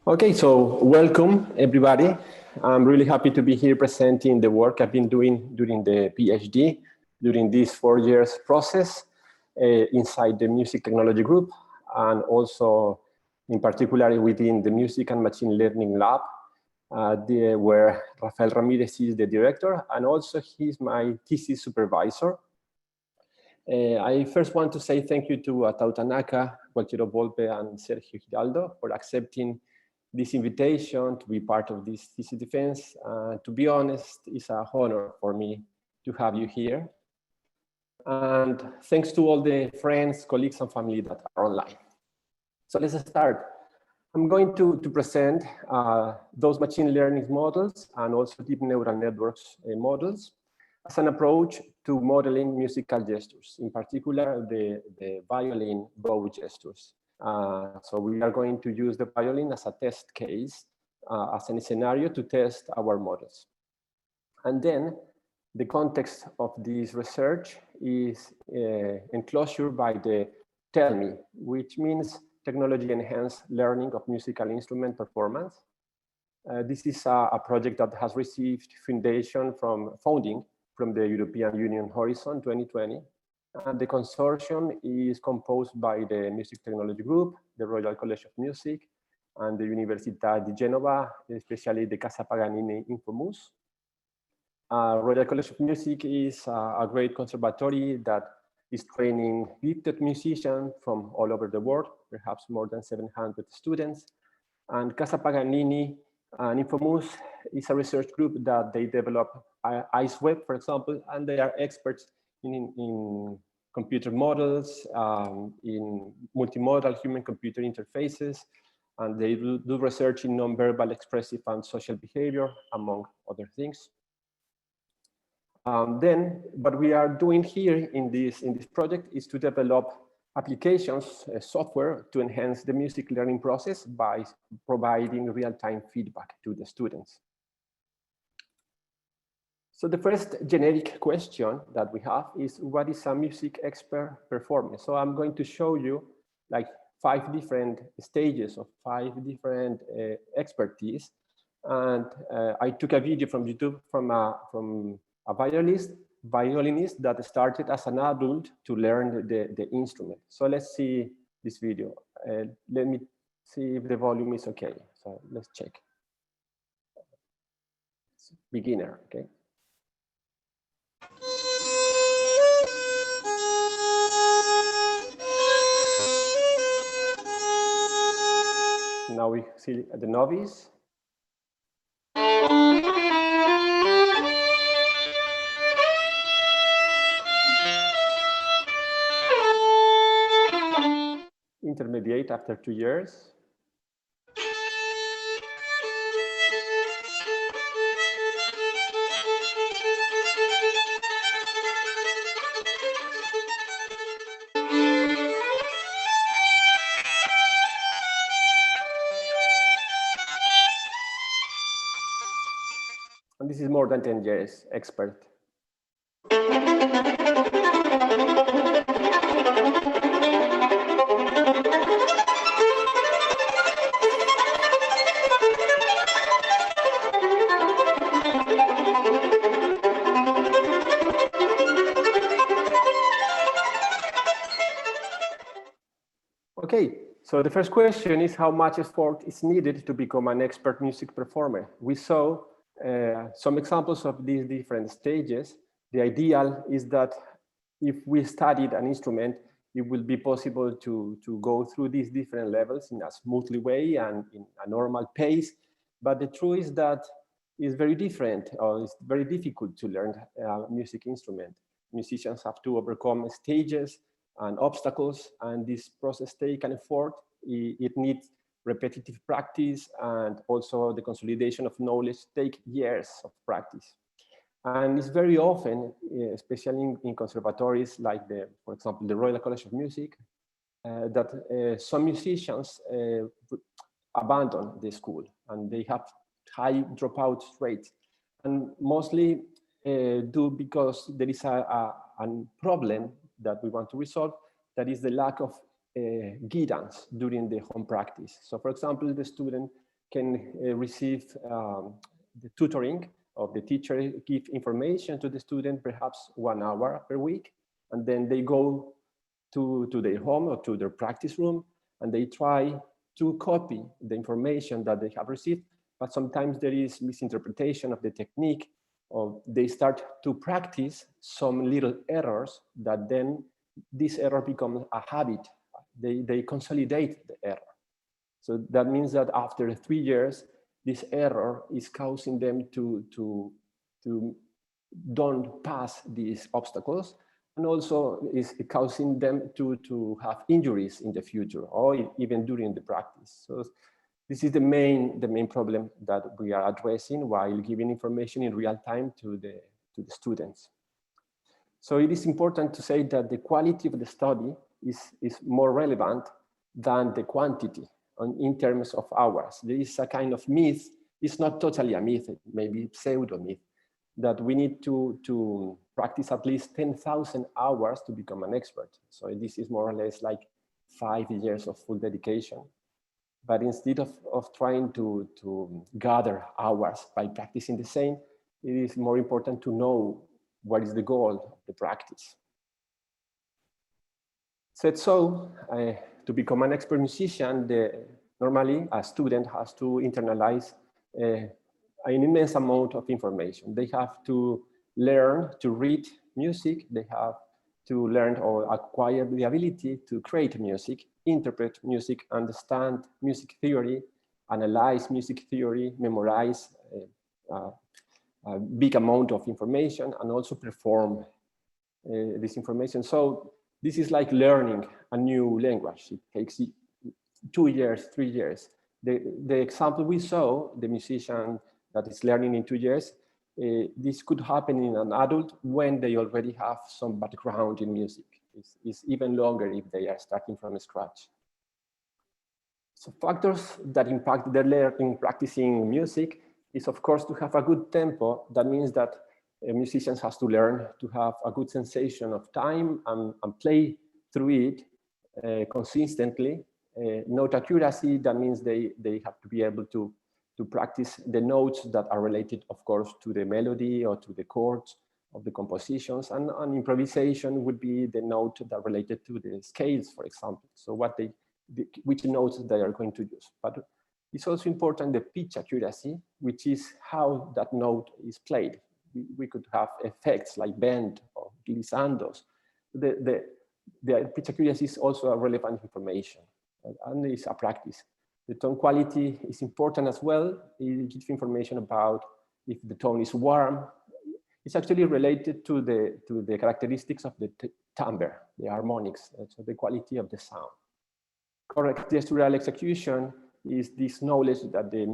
Okay, so welcome everybody. I'm really happy to be here presenting the work I've been doing during the PhD, during this 4 years process inside the music technology group, and also in particular within the music and machine learning lab, where Rafael Ramirez is the director, and also he's my thesis supervisor. I first want to say thank you to Atau Tanaka, Gualtiero Volpe, and Sergio Giraldo for accepting this invitation to be part of this thesis defense. To be honest, it's a honor for me to have you here. And thanks to all the friends, colleagues, and family that are online. So let's start. I'm going to present those machine learning models and also deep neural networks models as an approach to modeling musical gestures, in particular the violin bow gestures. So we are going to use the violin as a test case, as a scenario to test our models. And then the context of this research is enclosure by the TELMI, which means technology-enhanced learning of musical instrument performance. This is a project that has received funding from the European Union Horizon 2020. And the consortium is composed by the Music Technology Group, the Royal College of Music, and the Università di Genova, especially the Casa Paganini Infomus. Royal College of Music is a great conservatory that is training gifted musicians from all over the world, perhaps more than 700 students. And Casa Paganini and Infomus is a research group that they develop IceWeb, for example, and they are experts in computer models, in multimodal human-computer interfaces, and they do research in nonverbal, expressive, and social behavior, among other things. Then what we are doing here in this project is to develop applications, software to enhance the music learning process by providing real-time feedback to the students. So the first generic question that we have is, what is a music expert performance? So I'm going to show you like 5 different stages of 5 different expertise. And I took a video from YouTube from a violinist that started as an adult to learn the instrument. So let's see this video. Let me see if the volume is okay. So let's check. Beginner, okay. Now we see the novice. Intermediate after 2 years. And this is more than 10 years expert. Okay, so the first question is how much effort is needed to become an expert music performer. We saw some examples of these different stages. The ideal is that if we studied an instrument, it will be possible to go through these different levels in a smoothly way and in a normal pace. But the truth is that it's very different, or it's very difficult to learn a music instrument. Musicians have to overcome stages and obstacles, and this process takes an effort. It needs repetitive practice, and also the consolidation of knowledge take years of practice. And it's very often, especially in conservatories like for example, the Royal College of Music, that some musicians abandon the school and they have high dropout rates, and mostly because there is a problem that we want to resolve, that is the lack of guidance during the home practice. So for example, the student can receive the tutoring of the teacher, give information to the student, perhaps 1 hour per week, and then they go to their home or to their practice room, and they try to copy the information that they have received, but sometimes there is misinterpretation of the technique, or they start to practice some little errors that then this error becomes a habit. They consolidate the error. So that means that after 3 years, this error is causing them to don't pass these obstacles, and also is causing them to have injuries in the future or even during the practice. So this is the main problem that we are addressing while giving information in real time to the students. So it is important to say that the quality of the study is more relevant than the quantity in terms of hours. There is a kind of myth, it's not totally a myth, maybe pseudo myth, that we need to practice at least 10,000 hours to become an expert. So this is more or less like 5 years of full dedication. But instead of trying to gather hours by practicing the same, it is more important to know what is the goal of the practice. So, to become an expert musician, normally a student has to internalize an immense amount of information. They have to learn to read music. They have to learn or acquire the ability to create music, interpret music, understand music theory, analyze music theory, memorize a big amount of information, and also perform this information. So this is like learning a new language. It takes 2 years, 3 years. The example we saw, the musician that is learning in 2 years, this could happen in an adult when they already have some background in music. It's even longer if they are starting from scratch. So factors that impact their learning, practicing music is, of course, to have a good tempo. That means that musicians have to learn to have a good sensation of time and play through it consistently. Note accuracy, that means they have to be able to practice the notes that are related, of course, to the melody or to the chords of the compositions, and improvisation would be the note that are related to the scales, for example. So which notes they are going to use. But it's also important the pitch accuracy, which is how that note is played. We could have effects like bend or glissandos. The pitch accuracy is also a relevant information, and it's a practice. The tone quality is important as well. It gives information about if the tone is warm. It's actually related to the characteristics of the timbre, the harmonics, so the quality of the sound. Correct gestural execution is this knowledge that the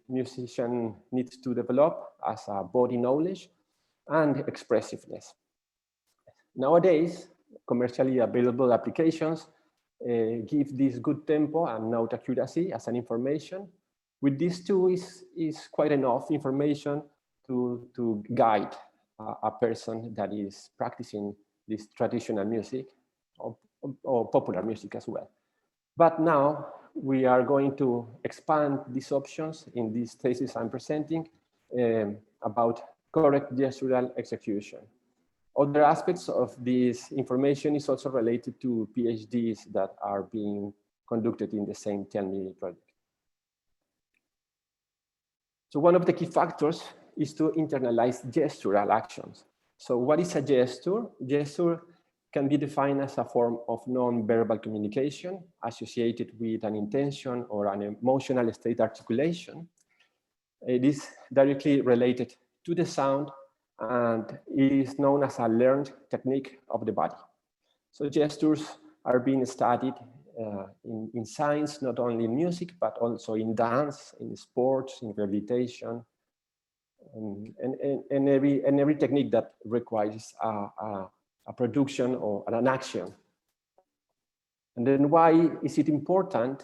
musician needs to develop as a body knowledge and expressiveness. Nowadays, commercially available applications give this good tempo and note accuracy as an information. With these two is quite enough information to guide a person that is practicing this traditional music or popular music as well. But now we are going to expand these options in this thesis I'm presenting about correct gestural execution. Other aspects of this information is also related to PhDs that are being conducted in the same 10-minute project. So one of the key factors is to internalize gestural actions. So what is a gesture? Gesture can be defined as a form of non-verbal communication associated with an intention or an emotional state articulation. It is directly related to the sound, and it is known as a learned technique of the body. So gestures are being studied in science, not only in music, but also in dance, in sports, in rehabilitation, and every technique that requires a production or an action. And then why is it important?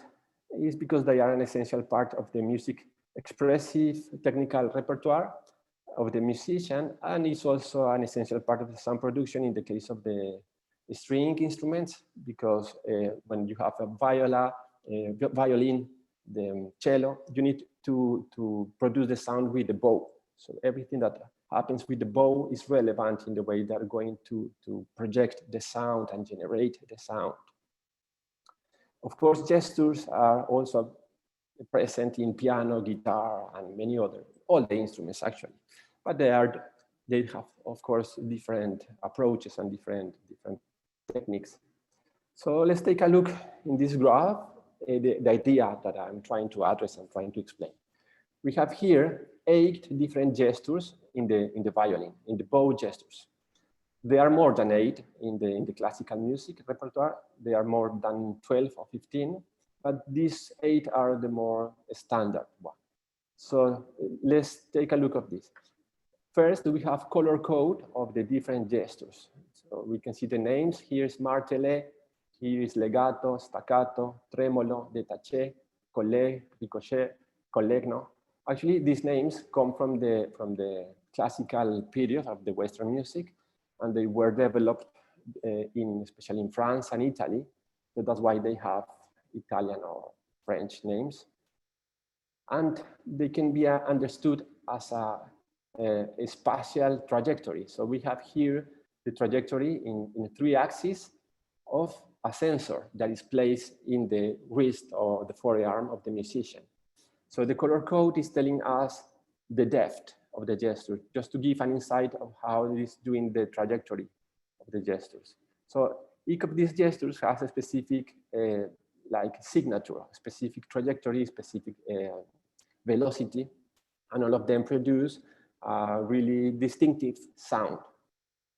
It's because they are an essential part of the music expressive technical repertoire of the musician, and it's also an essential part of the sound production in the case of the string instruments, because when you have a violin, the cello, you need to produce the sound with the bow. So everything that happens with the bow is relevant in the way they're going to project the sound and generate the sound. Of course, gestures are also present in piano, guitar, and many other, all the instruments actually. But they have, of course, different approaches and different techniques. So let's take a look in this graph, the idea that I'm trying to address and trying to explain. We have here 8 different gestures in the violin, in the bow gestures. There are more than 8 in the classical music repertoire. There are more than 12 or 15, but these 8 are the more standard one. So let's take a look at this. First, we have color code of the different gestures. So we can see the names. Here's martelé, here is legato, staccato, tremolo, détaché, collé, ricochet, collegno. Actually, these names come from the classical period of the Western music, and they were developed especially in France and Italy. So that's why they have Italian or French names. And they can be understood as a spatial trajectory. So we have here the trajectory in 3 axes of a sensor that is placed in the wrist or the forearm of the musician. So the color code is telling us the depth of the gesture, just to give an insight of how it is doing the trajectory of the gestures. So each of these gestures has a specific like signature, specific trajectory, specific velocity, and all of them produce a really distinctive sound.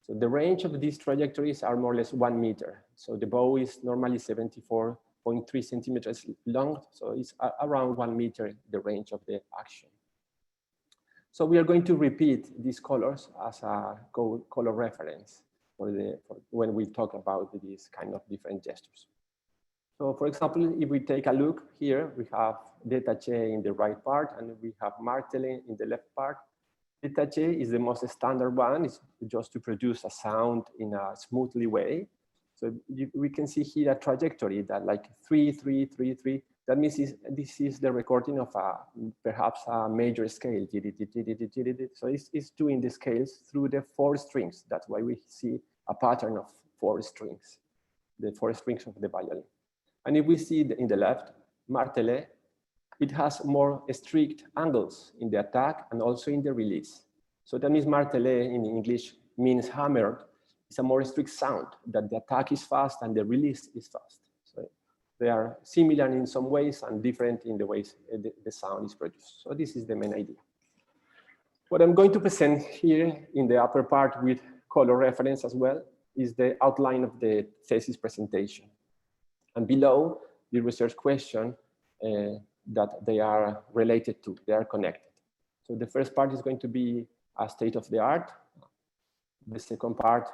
So the range of these trajectories are more or less 1 meter. So the bow is normally 74.3 centimeters long. So it's around 1 meter, the range of the action. So we are going to repeat these colors as a color reference when we talk about these kind of different gestures. So for example, if we take a look here, we have détaché in the right part and we have martelé in the left part. Détaché is the most standard one. It's just to produce a sound in a smoothly way. So we can see here a trajectory that like 3, 3, 3, 3. That means this is the recording of perhaps a major scale. So it's doing the scales through the 4 strings. That's why we see a pattern of 4 strings, the 4 strings of the violin. And if we see in the left, martelé, it has more strict angles in the attack and also in the release. So that means martelé in English means hammered. It's a more strict sound, that the attack is fast and the release is fast. So they are similar in some ways and different in the ways the sound is produced. So this is the main idea. What I'm going to present here in the upper part with color reference as well is the outline of the thesis presentation. And below, the research question that they are related to, they are connected. So the first part is going to be a state of the art. The second part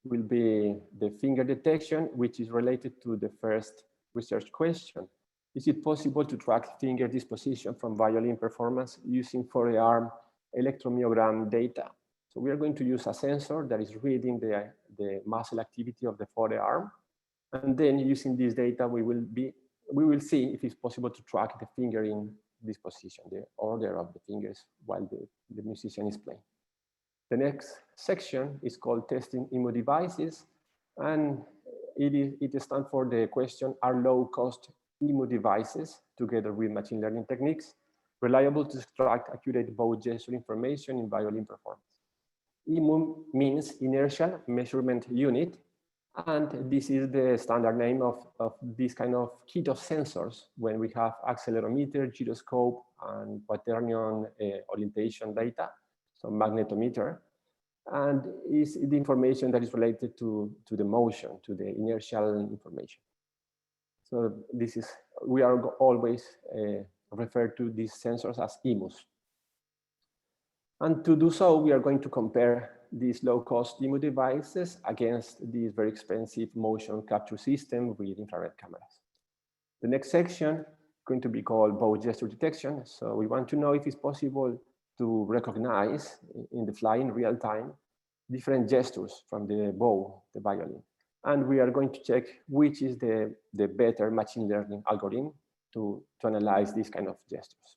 will be the finger detection, which is related to the first research question. Is it possible to track finger disposition from violin performance using forearm electromyogram data? So we are going to use a sensor that is reading the muscle activity of the forearm. And then using this data, we will see if it's possible to track the finger in disposition, the order of the fingers while the musician is playing. The next section is called testing IMU devices, and it stands for the question, are low-cost IMU devices, together with machine learning techniques, reliable to extract accurate bow gesture information in violin performance? IMU means inertial measurement unit, and this is the standard name of this kind of kit of sensors when we have accelerometer, gyroscope, and quaternion orientation data, so magnetometer, and is the information that is related to the motion, to the inertial information. So this is, we are always refer to these sensors as IMUs. And to do so, we are going to compare these low-cost IMU devices against these very expensive motion capture system with infrared cameras. The next section is going to be called bow gesture detection. So we want to know if it's possible to recognize in the fly in real time different gestures from the bow, the violin. And we are going to check which is the better machine learning algorithm to analyze these kind of gestures.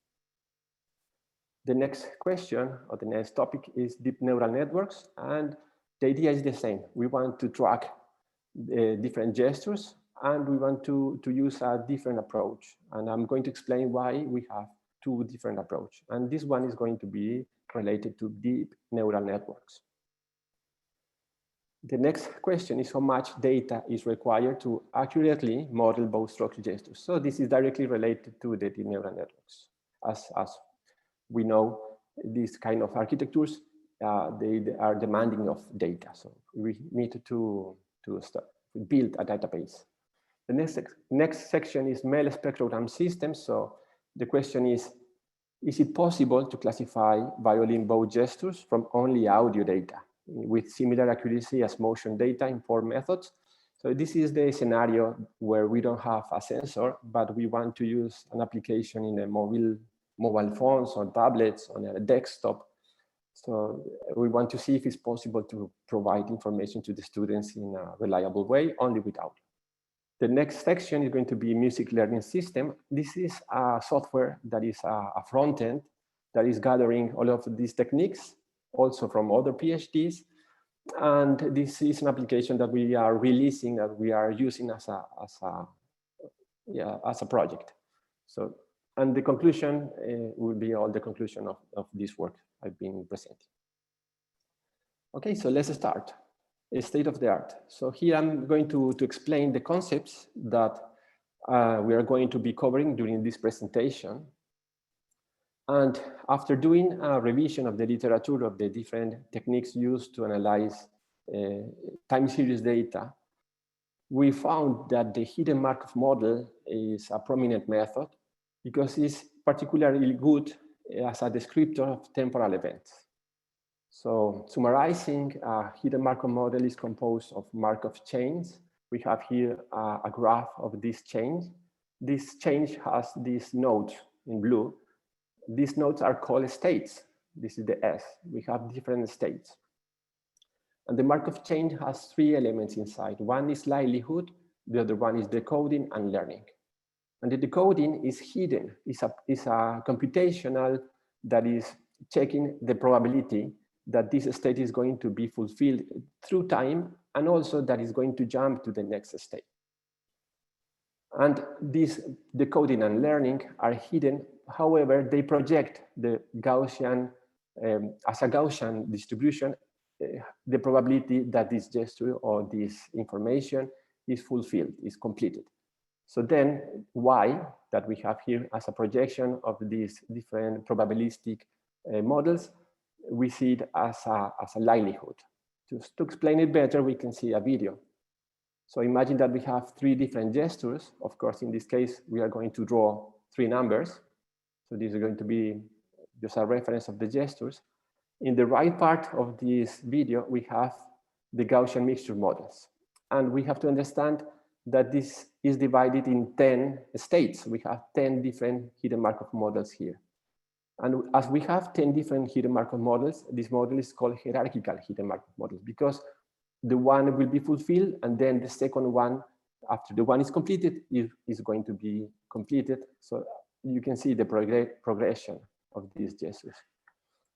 The next question or the next topic is deep neural networks. And the idea is the same. We want to track different gestures, and we want to use a different approach. And I'm going to explain why we have two different approaches. And this one is going to be related to deep neural networks. The next question is how much data is required to accurately model both stroke gestures. So this is directly related to the deep neural networks. As we know, these kind of architectures, they are demanding of data. So we need to build a database. The next section is male spectrogram systems. So the question is it possible to classify violin bow gestures from only audio data with similar accuracy as motion data in 4 methods? So this is the scenario where we don't have a sensor, but we want to use an application in a mobile phones or tablets on a desktop. So we want to see if it's possible to provide information to the students in a reliable way, only with audio. The next section is going to be music learning system. This is a software that is a front end that is gathering all of these techniques, also from other PhDs. And this is an application that we are releasing, that we are using as a project. So, and the conclusion will be all the conclusion of this work I've been presenting. Okay, so let's start. A state of the art. So here I'm going to explain the concepts that we are going to be covering during this presentation. And after doing a revision of the literature of the different techniques used to analyze time series data, we found that the hidden Markov model is a prominent method because it's particularly good as a descriptor of temporal events. So summarizing, a hidden Markov model is composed of Markov chains. We have here a graph of this chain. This chain has these nodes in blue. These nodes are called states. This is the S. We have different states. And the Markov chain has 3 elements inside. One is livelihood, the other one is decoding and learning. And the decoding is hidden. It's a computational that is checking the probability that this state is going to be fulfilled through time, and also that is going to jump to the next state. And these decoding and learning are hidden. However, they project the Gaussian, as a Gaussian distribution, the probability that this gesture or this information is fulfilled, is completed. So then Y that we have here as a projection of these different probabilistic models, we see it as a livelihood. Just to explain it better, we can see a video. So imagine that we have 3 different gestures. Of course, in this case, we are going to draw 3 numbers. So this is going to be just a reference of the gestures. In the right part of this video, we have the Gaussian mixture models. And we have to understand that this is divided in 10 states. We have 10 different hidden Markov models here. And as we have 10 different hidden Markov models, this model is called hierarchical hidden Markov model because the one will be fulfilled, and then the second one, after the one is completed, is going to be completed. So you can see the progression of these gestures.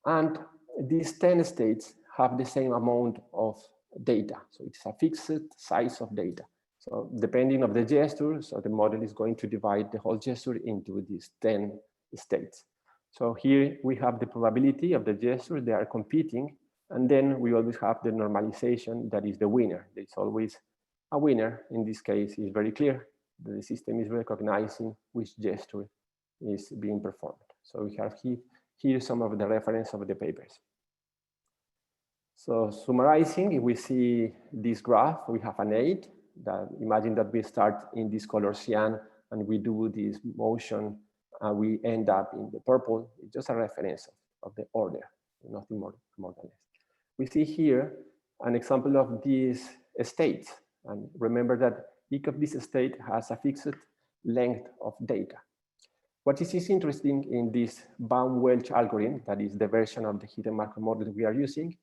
And these 10 states have the same amount of data. So it's a fixed size of data. So depending on the gesture, so the model is going to divide the whole gesture into these 10 states. So here we have the probability of the gestures, they are competing, and then we always have the normalization that is the winner. There's always a winner. In this case, it's very clear that the system is recognizing which gesture is being performed. So we have here some of the reference of the papers. So summarizing, if we see this graph, we have an 8. That imagine that we start in this color cyan and we do this motion. We end up in the purple. It's just a reference of the order, nothing more than less. We see here an example of these states. And remember that each of these states has a fixed length of data. What is interesting in this Baum-Welch algorithm, that is the version of the hidden Markov model we are using,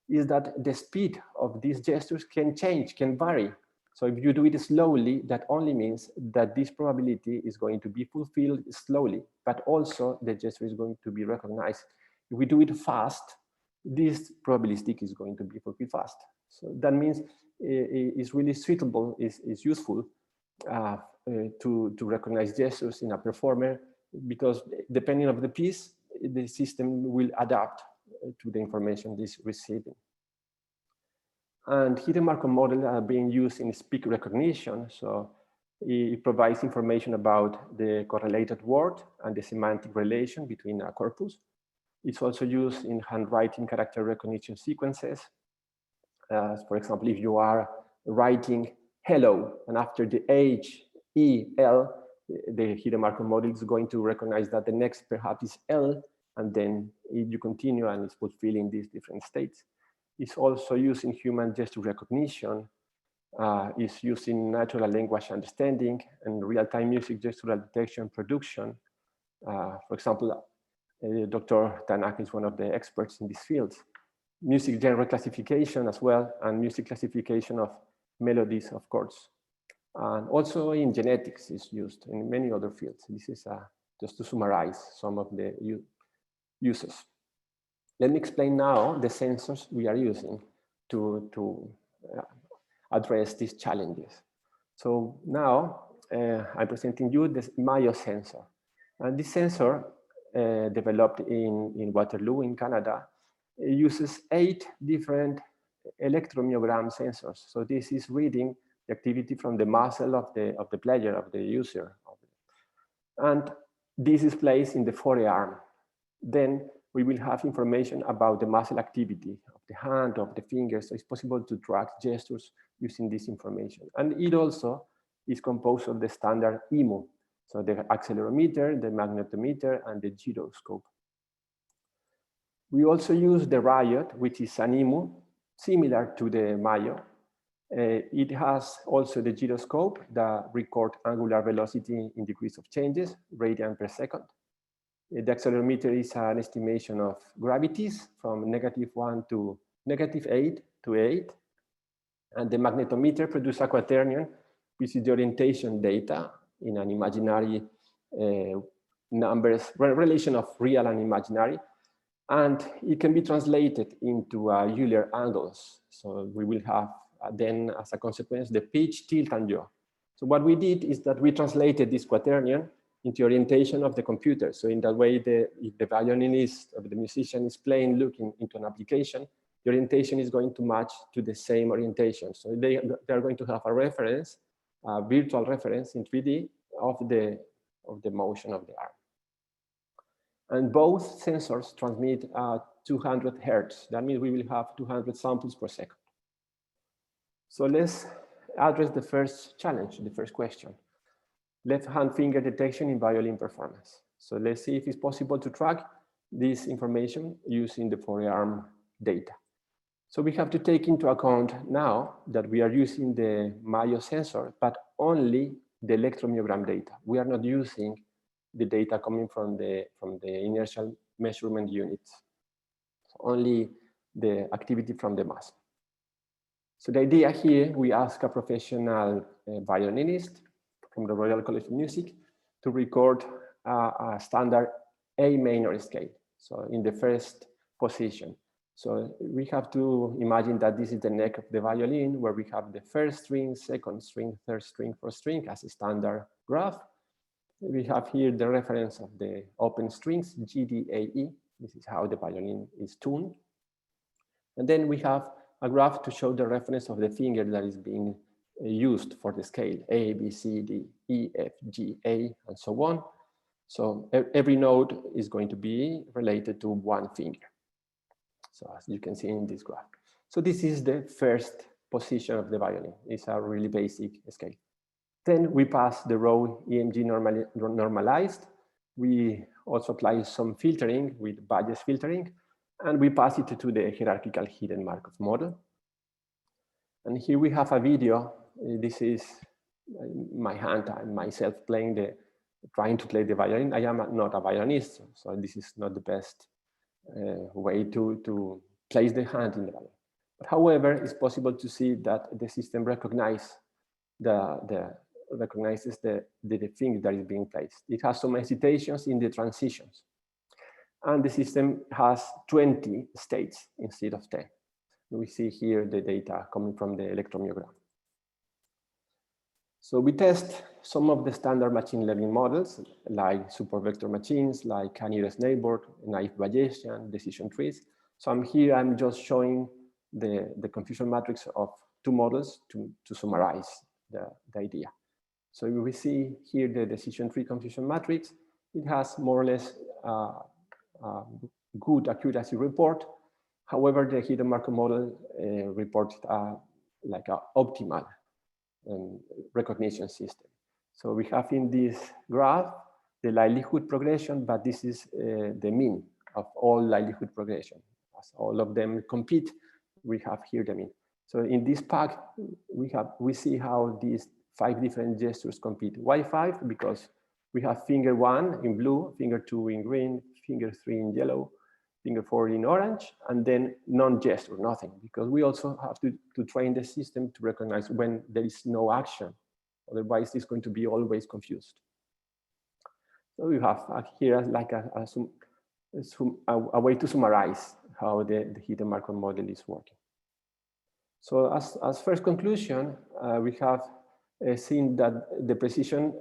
is that the speed of these gestures can change, can vary So if you do it slowly, that only means that this probability is going to be fulfilled slowly, but also the gesture is going to be recognized. If we do it fast, this probabilistic is going to be fulfilled fast. So that means it's really suitable, is useful to recognize gestures in a performer, because depending on the piece, the system will adapt to the information it is receiving. And hidden Markov models are being used in speech recognition. So it provides information about the correlated word and the semantic relation between a corpus. It's also used in handwriting character recognition sequences. For example, if you are writing hello, and after the H, E, L, the hidden Markov model is going to recognize that the next perhaps is L, and then you continue and it's fulfilling these different states. It's also used in human gesture recognition. It's used in natural language understanding and real-time music gestural detection production. For example, Dr. Tanaka is one of the experts in these fields. Music genre classification as well, and music classification of melodies, of course. And also in genetics is used in many other fields. This is just to summarize some of the uses. Let me explain now the sensors we are using to address these challenges. So now I'm presenting you this Mayo sensor. And this sensor, developed in Waterloo in Canada, uses 8 different electromyogram sensors. So this is reading the activity from the muscle of the player, of the user. And this is placed in the forearm. Then we will have information about the muscle activity of the hand, of the fingers. So it's possible to track gestures using this information. And it also is composed of the standard IMU. So the accelerometer, the magnetometer, and the gyroscope. We also use the Riot, which is an IMU, similar to the Mayo. It has also the gyroscope that records angular velocity in degrees of changes, radian per second. The accelerometer is an estimation of gravities from -1 to -8 to 8. And the magnetometer produces a quaternion, which is the orientation data in an imaginary numbers, relation of real and imaginary. And it can be translated into Euler angles. So we will have then, as a consequence, the pitch, tilt, and yaw. So what we did is that we translated this quaternion into orientation of the computer. So in that way, if the violinist or the musician is playing, looking into an application, the orientation is going to match to the same orientation. So they're going to have a reference, a virtual reference in 3D of the motion of the arm. And both sensors transmit 200 hertz. That means we will have 200 samples per second. So let's address the first challenge, the first question. Left-hand finger detection in violin performance. So let's see if it's possible to track this information using the forearm data. So we have to take into account now that we are using the Mayo sensor, but only the electromyogram data. We are not using the data coming from the inertial measurement units, only the activity from the muscle. So the idea here, we ask a professional violinist from the Royal College of Music to record a standard A minor scale, so in the first position. So we have to imagine that this is the neck of the violin, where we have the first string, second string, third string, fourth string as a standard graph. We have here the reference of the open strings, G, D, A, E. This is how the violin is tuned. And then we have a graph to show the reference of the finger that is being used for the scale, A, B, C, D, E, F, G, A, and so on. So every note is going to be related to one finger. So as you can see in this graph. So this is the first position of the violin. It's a really basic scale. Then we pass the row EMG normalized. We also apply some filtering with Bayes filtering, and we pass it to the hierarchical hidden Markov model. And here we have a video. This is my hand and myself trying to play the violin. I am not a violinist, so this is not the best way to place the hand in the violin. But however, it's possible to see that the system recognizes recognizes the finger that is being placed. It has some hesitations in the transitions. And the system has 20 states instead of 10. We see here the data coming from the electromyogram. So we test some of the standard machine learning models, like support vector machines, like nearest neighbor, naive Bayesian, decision trees. So I'm just showing the confusion matrix of two models to summarize the idea. So we see here the decision tree confusion matrix. It has more or less good accuracy report. However, the hidden Markov model reports like an optimal recognition system. So we have in this graph the likelihood progression, but this is the mean of all likelihood progression. As all of them compete, we have here the mean. So in this pack, we see how these 5 different gestures compete. Why 5? Because we have finger 1 in blue, finger 2 in green, finger 3 in yellow, finger 4 in orange, and then non-gesture, nothing, because we also have to train the system to recognize when there is no action. Otherwise, it's going to be always confused. So we have here like a way to summarize how the hidden Markov model is working. So as first conclusion, we have seen that the precision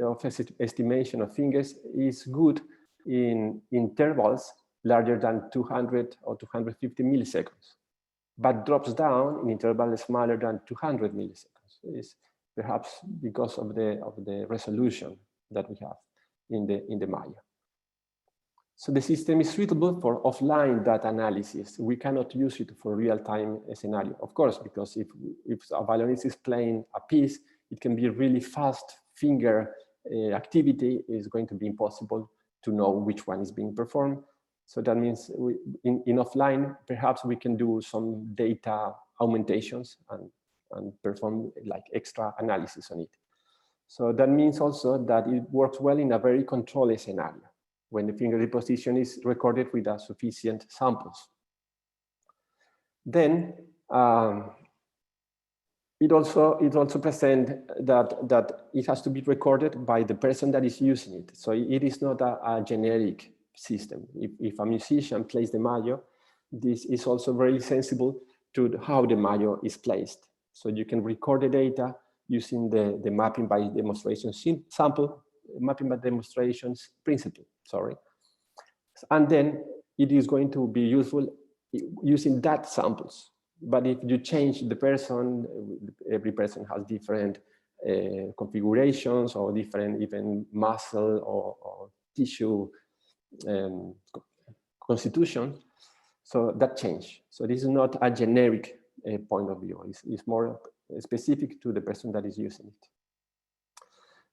of estimation of fingers is good in intervals larger than 200 or 250 milliseconds, but drops down in intervals smaller than 200 milliseconds. It's perhaps because of the resolution that we have in the Maya. So the system is suitable for offline data analysis. We cannot use it for real-time scenario, of course, because if a violinist is playing a piece, it can be really fast finger activity. Is going to be impossible to know which one is being performed. So that means in offline, perhaps we can do some data augmentations and perform like extra analysis on it. So that means also that it works well in a very controlled scenario, when the finger deposition is recorded with a sufficient samples. Then it also presents that it has to be recorded by the person that is using it. So it is not a generic system. If a musician plays the mayo, this is also very sensible to how the mayo is placed. So you can record the data using the mapping by demonstration sample, mapping by demonstrations principle, sorry. And then it is going to be useful using that samples. But if you change the person, every person has different configurations or different even muscle or tissue constitution. So that change. So this is not a generic point of view. It's more specific to the person that is using it.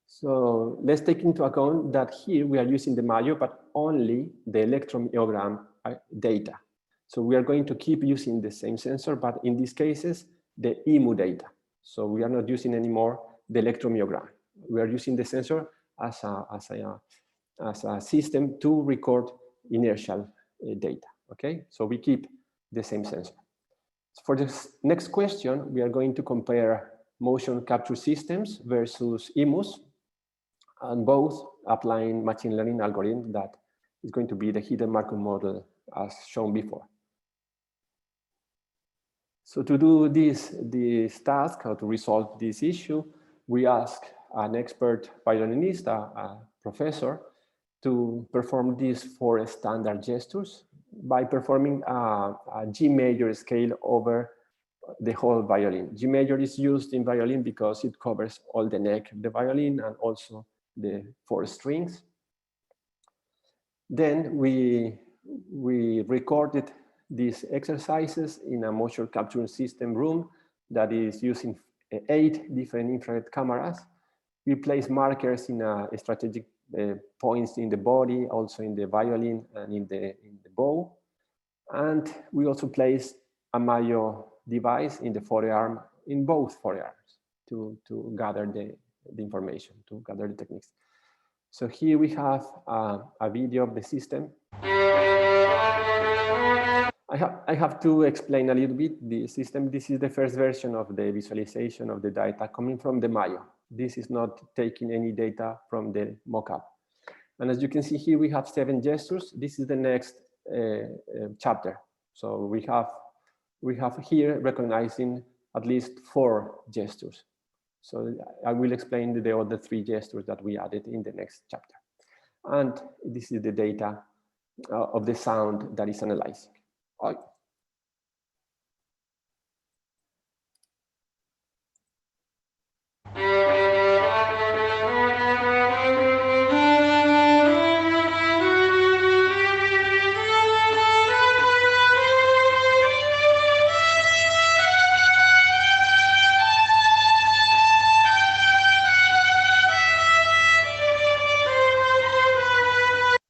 So let's take into account that here we are using the Mayo, but only the electromyogram data. So we are going to keep using the same sensor, but in these cases, the EMU data. So we are not using anymore the electromyogram. We are using the sensor as a system to record inertial data, okay? So we keep the same sensor. For this next question, we are going to compare motion capture systems versus EMUs, and both applying machine learning algorithm that is going to be the hidden Markov model as shown before. So to do this task, how to resolve this issue, we ask an expert violinist, a professor, to perform these 4 standard gestures by performing a G major scale over the whole violin. G major is used in violin because it covers all the neck of the violin and also the 4 strings. Then we recorded these exercises in a motion capturing system room that is using 8 different infrared cameras. We place markers in strategic points in the body, also in the violin and in the bow. And we also place a Mayo device in the forearm, in both forearms, to gather the information, to gather the techniques. So here we have a video of the system. I have to explain a little bit the system. This is the first version of the visualization of the data coming from the Mayo. This is not taking any data from the mockup. And as you can see here, we have 7 gestures. This is the next chapter. So we have here recognizing at least 4 gestures. So I will explain the other 3 gestures that we added in the next chapter. And this is the data of the sound that is analyzing.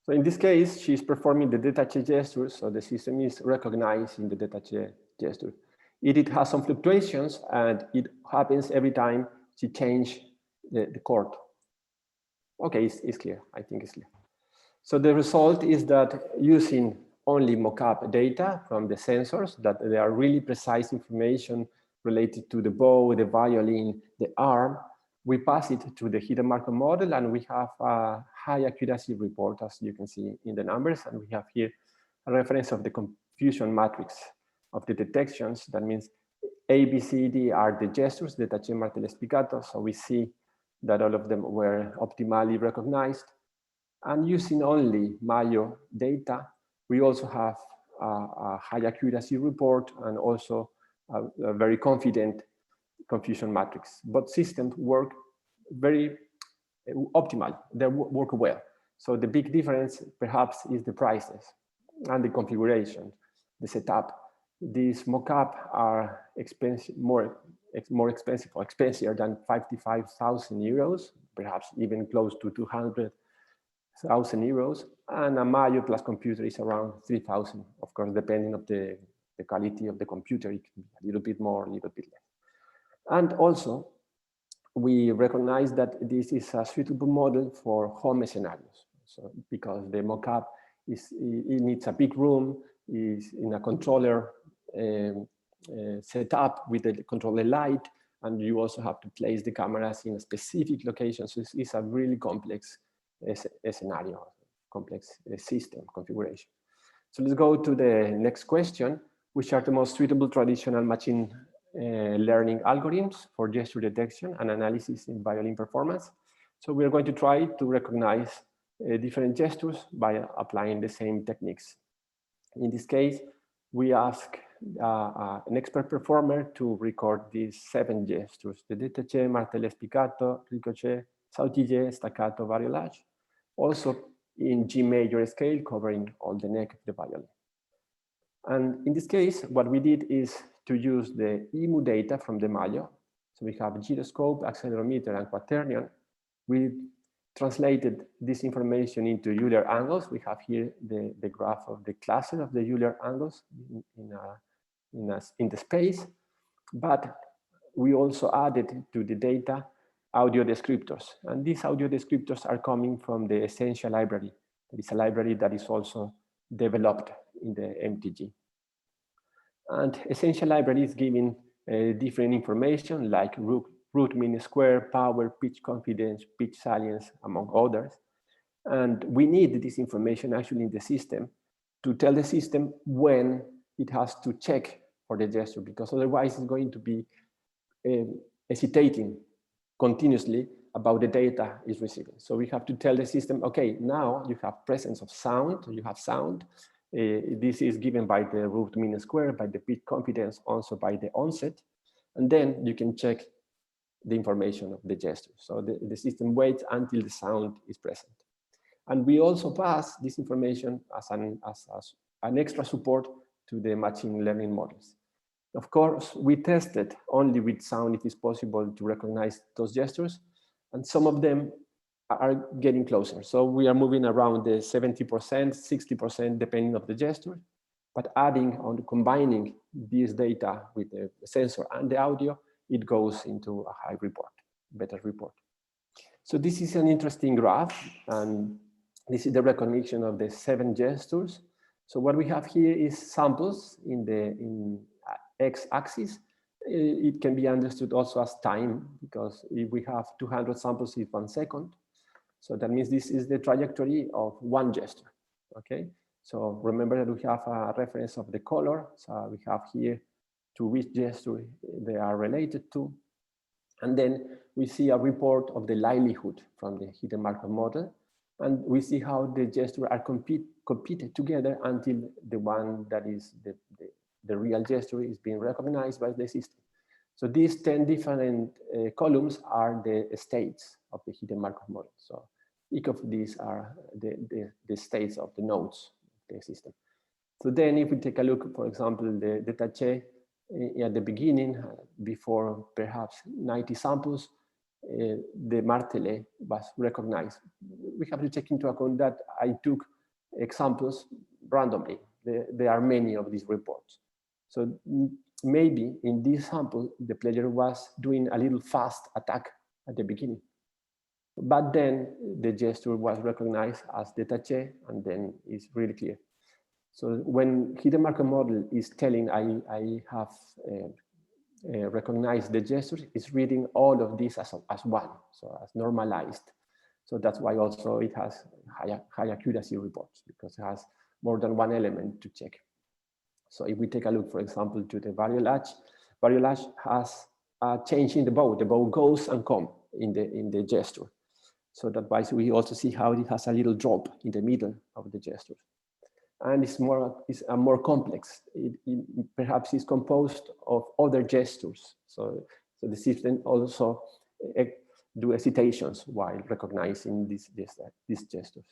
So in this case, she's performing the détaché gesture, so the system is recognizing the détaché gesture. It has some fluctuations, and it happens every time she changes the chord. Okay, it's clear. I think it's clear. So the result is that using only mockup data from the sensors, that they are really precise information related to the bow, the violin, the arm, we pass it to the hidden Markov model, and we have a high accuracy report, as you can see in the numbers. And we have here a reference of the confusion matrix of the detections. That means A, B, C, D are the gestures, the détaché, martelé, spiccato. So we see that all of them were optimally recognized. And using only Mayo data, we also have a high accuracy report and also a very confident confusion matrix. Both systems work very optimal, they work well. So the big difference perhaps is the prices and the configuration, the setup. These mockup are expensive, more expensive or expensive than 55,000 euros, perhaps even close to 200,000 euros, and a Mayo plus computer is around 3,000. Of course, depending on the quality of the computer, it can be a little bit more, a little bit less. And also, we recognize that this is a suitable model for home scenarios. So because the mockup it needs a big room, is in a controller setup with the controller light, and you also have to place the cameras in a specific location. So it's a really complex scenario, complex system configuration. So let's go to the next question. Which are the most suitable traditional machine learning algorithms for gesture detection and analysis in violin performance? So we're going to try to recognize different gestures by applying the same techniques. In this case, we ask an expert performer to record these 7 gestures: the détaché, martelé, spiccato, ricochet, sautillé, staccato, variolage, also in G major scale, covering all the neck of the violin. And in this case, what we did is to use the EMU data from the Mayo. So we have gyroscope, accelerometer, and quaternion. We translated this information into Euler angles. We have here the graph of the cluster of the Euler angles in the space. But we also added to the data audio descriptors. And these audio descriptors are coming from the Essential library. That is a library that is also developed in the MTG. And Essential library is giving different information like root mean square, power, pitch confidence, pitch salience, among others. And we need this information actually in the system to tell the system when it has to check for the gesture, because otherwise it's going to be hesitating continuously about the data it's receiving. So we have to tell the system, okay, now you have presence of sound, you have sound. This is given by the root mean square, by the pitch confidence, also by the onset. And then you can check the information of the gesture. So the system waits until the sound is present. And we also pass this information as an extra support to the machine learning models. Of course, we tested only with sound if it's possible to recognize those gestures, and some of them are getting closer. So we are moving around the 70%, 60%, depending on the gesture, but adding on combining this data with the sensor and the audio, it goes into a high report, better report. So this is an interesting graph, and this is the recognition of the 7 gestures. So what we have here is samples in the x-axis. It can be understood also as time, because if we have 200 samples in 1 second, so that means this is the trajectory of one gesture, okay? So remember that we have a reference of the color. So we have here to which gesture they are related to. And then we see a report of the livelihood from the hidden Markov model. And we see how the gestures are competed together until the one that is the real gesture is being recognized by the system. So these 10 different columns are the states of the hidden Markov model. So each of these are the states of the nodes of the system. So then if we take a look, for example, the détaché at the beginning, before perhaps 90 samples, the martelé was recognized. We have to take into account that I took examples randomly. There are many of these reports. So maybe in this sample, the player was doing a little fast attack at the beginning. But then the gesture was recognized as détaché, and then it's really clear. So when hidden Markov model is telling I have recognized the gestures, it's reading all of this as one, so as normalized. So that's why also it has high accuracy reports, because it has more than one element to check. So if we take a look, for example, to the variolage has a change in the bow. The bow goes and comes in the gesture. So that why we also see how it has a little drop in the middle of the gesture. And it's a more complex. It perhaps is composed of other gestures. So the system also do hesitations while recognizing these gestures.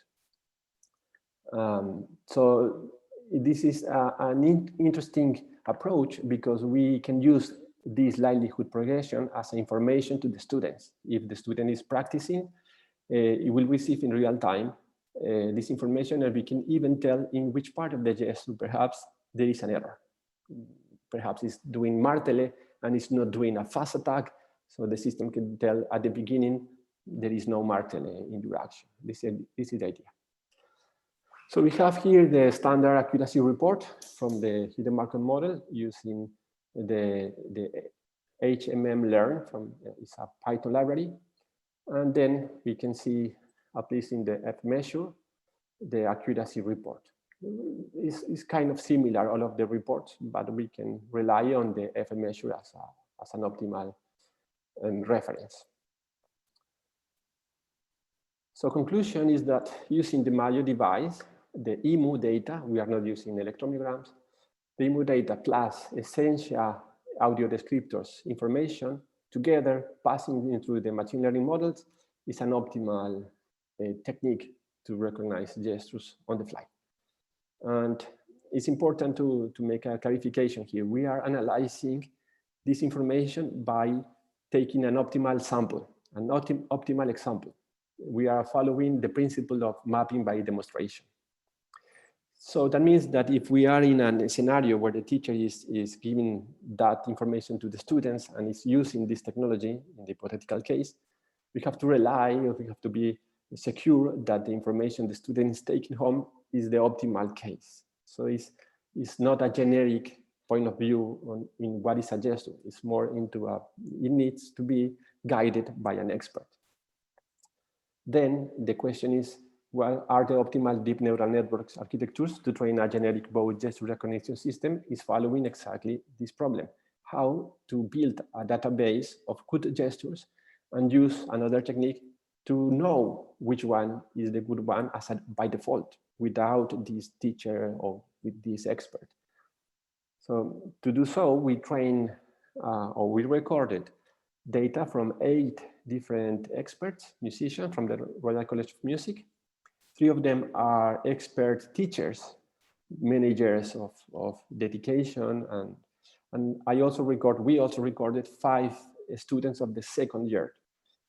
So this is an interesting approach, because we can use this livelihood progression as information to the students. If the student is practicing, it will receive in real time this information, and we can even tell in which part of the gesture perhaps there is an error. Perhaps it's doing martelé and it's not doing a fast attack, so the system can tell at the beginning there is no martelé in your action. This is the idea. So we have here the standard accuracy report from the hidden Markov model using the HMM learn from it's a Python library, and then we can see, at least in the F measure, the accuracy report. It's kind of similar, all of the reports, but we can rely on the F measure as an optimal reference. So conclusion is that using the Mayo device, the EMU data, we are not using electromyograms, the EMU data plus essential audio descriptors information together passing into the machine learning models is an optimal technique to recognize gestures on the fly. And it's important to make a clarification here. We are analyzing this information by taking an optimal sample, an optimal example. We are following the principle of mapping by demonstration. So that means that if we are in a scenario where the teacher is giving that information to the students and is using this technology, in the hypothetical case, we have to rely, or we have to be secure that the information the student is taking home is the optimal case. So it's not a generic point of view in what is a gesture. It's more into it needs to be guided by an expert. Then the question is, what are the optimal deep neural networks architectures to train a generic bow gesture recognition system? Is following exactly this problem. How to build a database of good gestures and use another technique to know which one is the good one by default without this teacher or with this expert. So to do so, we train or we recorded data from 8 different experts, musicians from the Royal College of Music. 3 of them are expert teachers, managers of dedication, and we also recorded 5 students of the second year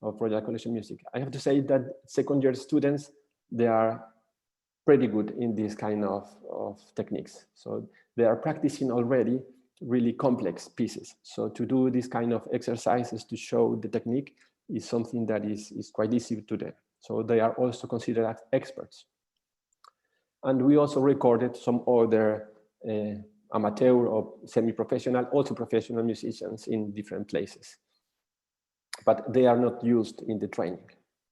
of Royal College of Music. I have to say that second year students, they are pretty good in this kind of techniques. So they are practicing already really complex pieces. So to do this kind of exercises to show the technique is something that is quite easy to them. So they are also considered as experts. And we also recorded some other amateur or semi-professional, also professional musicians in different places. But they are not used in the training.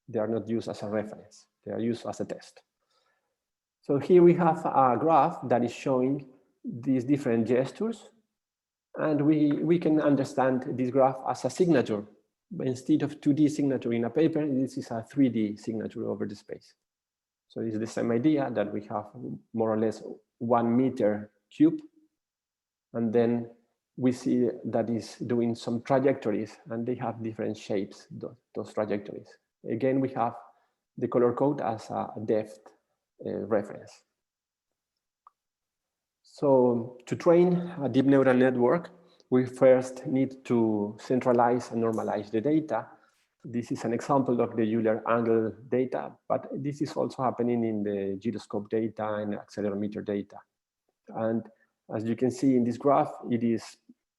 They are not used as a reference. They are used as a test. So here we have a graph that is showing these different gestures. And we can understand this graph as a signature. But instead of 2D signature in a paper, this is a 3D signature over the space. So it's the same idea that we have more or less 1 meter cube. And then we see that is doing some trajectories, and they have different shapes, those trajectories. Again, we have the color code as a depth reference. So to train a deep neural network, we first need to centralize and normalize the data. This is an example of the Euler angle data, but this is also happening in the gyroscope data and accelerometer data. And as you can see in this graph, it is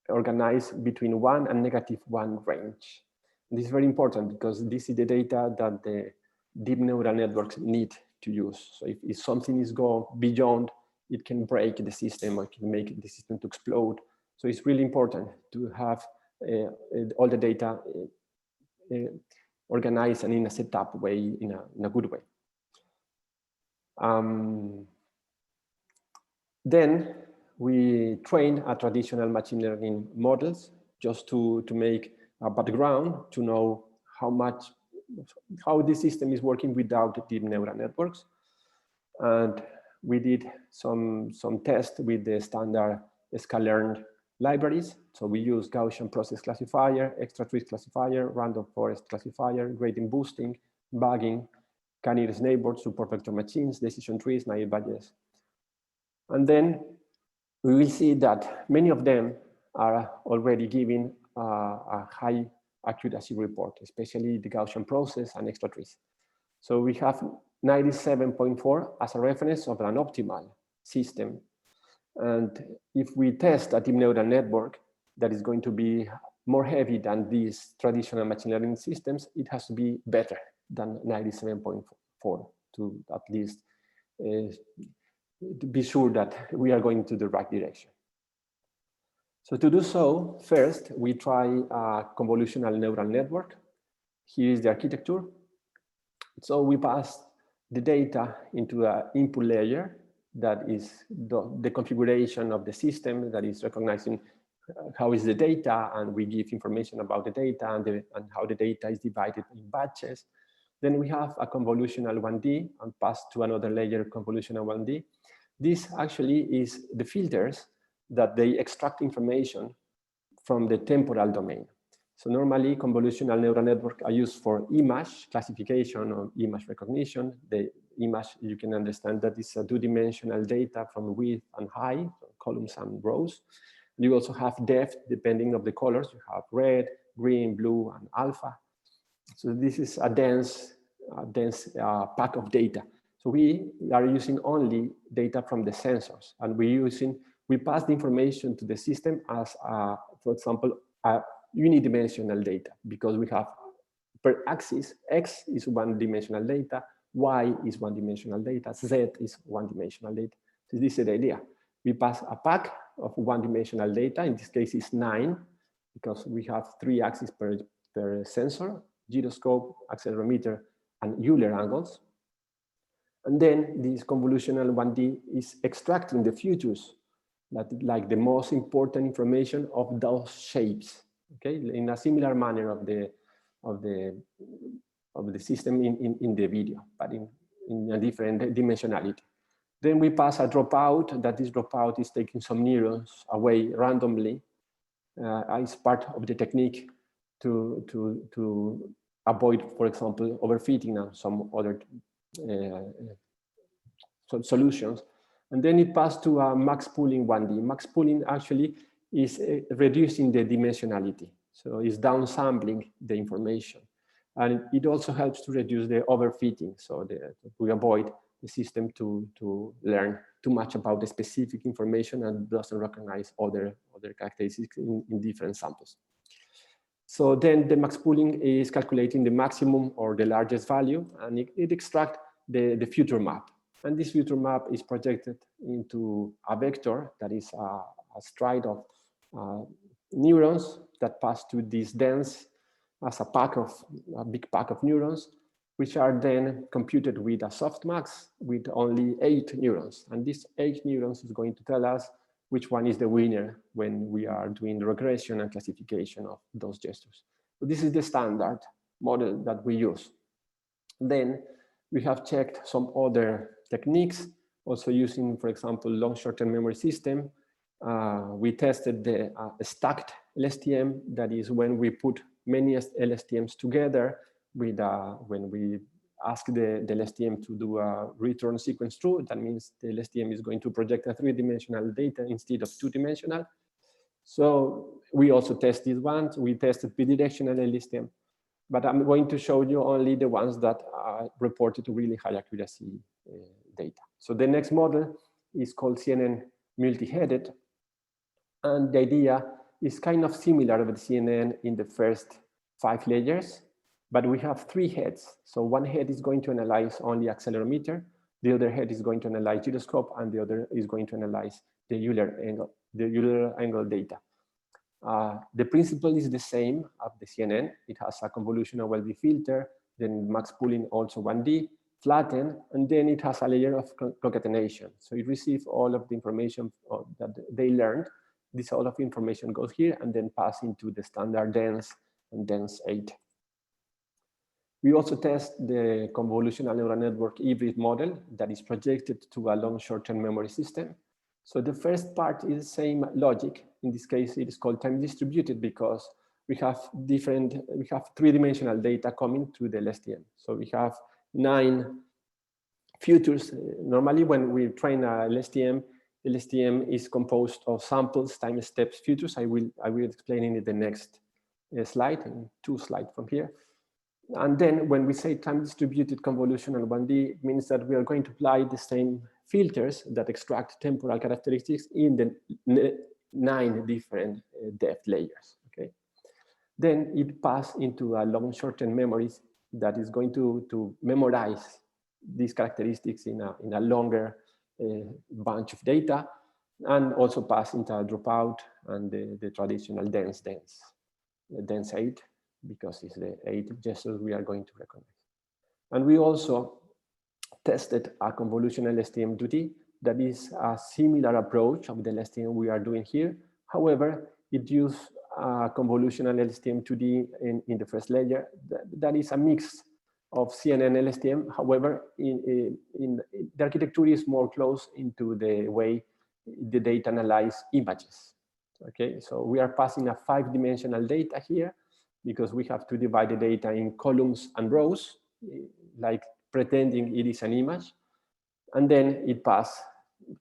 organized between 1 and -1 range. And this is very important because this is the data that the deep neural networks need to use. So if something is going beyond, it can break the system or it can make the system to explode. So it's really important to have all the data organized and in a set up way, in a good way. Then we train a traditional machine learning models just to make a background to know how the system is working without deep neural networks. And we did some tests with the standard scikit-learn libraries. So we use Gaussian process classifier, extra trees classifier, random forest classifier, gradient boosting, bagging, k-nearest neighbors, support vector machines, decision trees, naive Bayes. And then we will see that many of them are already giving a high accuracy report, especially the Gaussian process and extra trees. So we have 97.4 as a reference of an optimal system. And if we test a deep neural network that is going to be more heavy than these traditional machine learning systems, it has to be better than 97.4 to at least to be sure that we are going to the right direction. So to do so, first, we try a convolutional neural network. Here is the architecture. So we pass the data into an input layer that is the configuration of the system that is recognizing how is the data, and we give information about the data and how the data is divided in batches. Then we have a convolutional 1D and pass to another layer, convolutional 1D. This actually is the filters that they extract information from the temporal domain. So normally convolutional neural networks are used for image classification or image recognition. The image, you can understand that it's a two-dimensional data from width and height, columns and rows. You also have depth depending on the colors. You have red, green, blue, and alpha. So this is a dense pack of data. So we are using only data from the sensors, and we pass the information to the system as, for example, unidimensional data, because we have per axis, X is one-dimensional data, Y is one-dimensional data, Z is one-dimensional data. So this is the idea. We pass a pack of one-dimensional data. In this case, it's 9, because we have 3 axes per sensor, gyroscope, accelerometer, and Euler angles. And then this convolutional 1D is extracting the features, like the most important information of those shapes, okay, in a similar manner of the system in the video, but in a different dimensionality. Then we pass a dropout, that this dropout is taking some neurons away randomly as part of the technique to avoid, for example, overfitting and some other solutions. And then it passed to a max pooling 1D. Max pooling actually is reducing the dimensionality. So it's downsampling the information. And it also helps to reduce the overfitting. So we avoid the system to learn too much about the specific information and doesn't recognize other characteristics in different samples. So then the max pooling is calculating the maximum or the largest value, and it extracts the future map. And this future map is projected into a vector that is a stride of neurons that pass to this dense as a big pack of neurons, which are then computed with a softmax with only 8 neurons. And these 8 neurons is going to tell us which one is the winner when we are doing the regression and classification of those gestures. So this is the standard model that we use. Then we have checked some other techniques, also using, for example, long short-term memory system. We tested the stacked LSTM, that is when we put many LSTMs together with when we ask the LSTM to do a return sequence true. That means the LSTM is going to project a 3-dimensional data instead of 2-dimensional. So we also test these ones. We tested bidirectional LSTM, but I'm going to show you only the ones that are reported to really high accuracy data. So the next model is called CNN multi-headed. And the idea is kind of similar with CNN in the first 5 layers, but we have 3 heads. So one head is going to analyze only accelerometer, the other head is going to analyze gyroscope, and the other is going to analyze the Euler angle data. The principle is the same of the CNN. It has a convolutional 1D filter, then max pooling also 1D, flatten, and then it has a layer of concatenation. So it receives all of the information that they learned. This all of information goes here and then pass into the standard dense and dense 8. We also test the convolutional neural network hybrid model that is projected to a long short-term memory system. So the first part is the same logic. In this case, it is called time distributed because we have 3-dimensional data coming to the LSTM. So we have 9 futures. Normally, when we train a LSTM is composed of samples, time steps, futures. I will explain in the next slide, in 2 slides from here. And then when we say time distributed convolutional 1D, it means that we are going to apply the same filters that extract temporal characteristics in the 9 different depth layers. Okay. Then it passes into a long short-term memories that is going to memorize these characteristics in a longer bunch of data, and also pass into a dropout and the traditional dense 8, because it's the 8 gestures we are going to recognize. And we also tested a convolutional LSTM2D that is a similar approach of the LSTM we are doing here. However, it used a convolutional LSTM2D in the first layer that is a mix of CNN LSTM. However, in the architecture is more close into the way the data analyze images. Okay, so we are passing a 5-dimensional data here because we have to divide the data in columns and rows, like pretending it is an image, and then it passes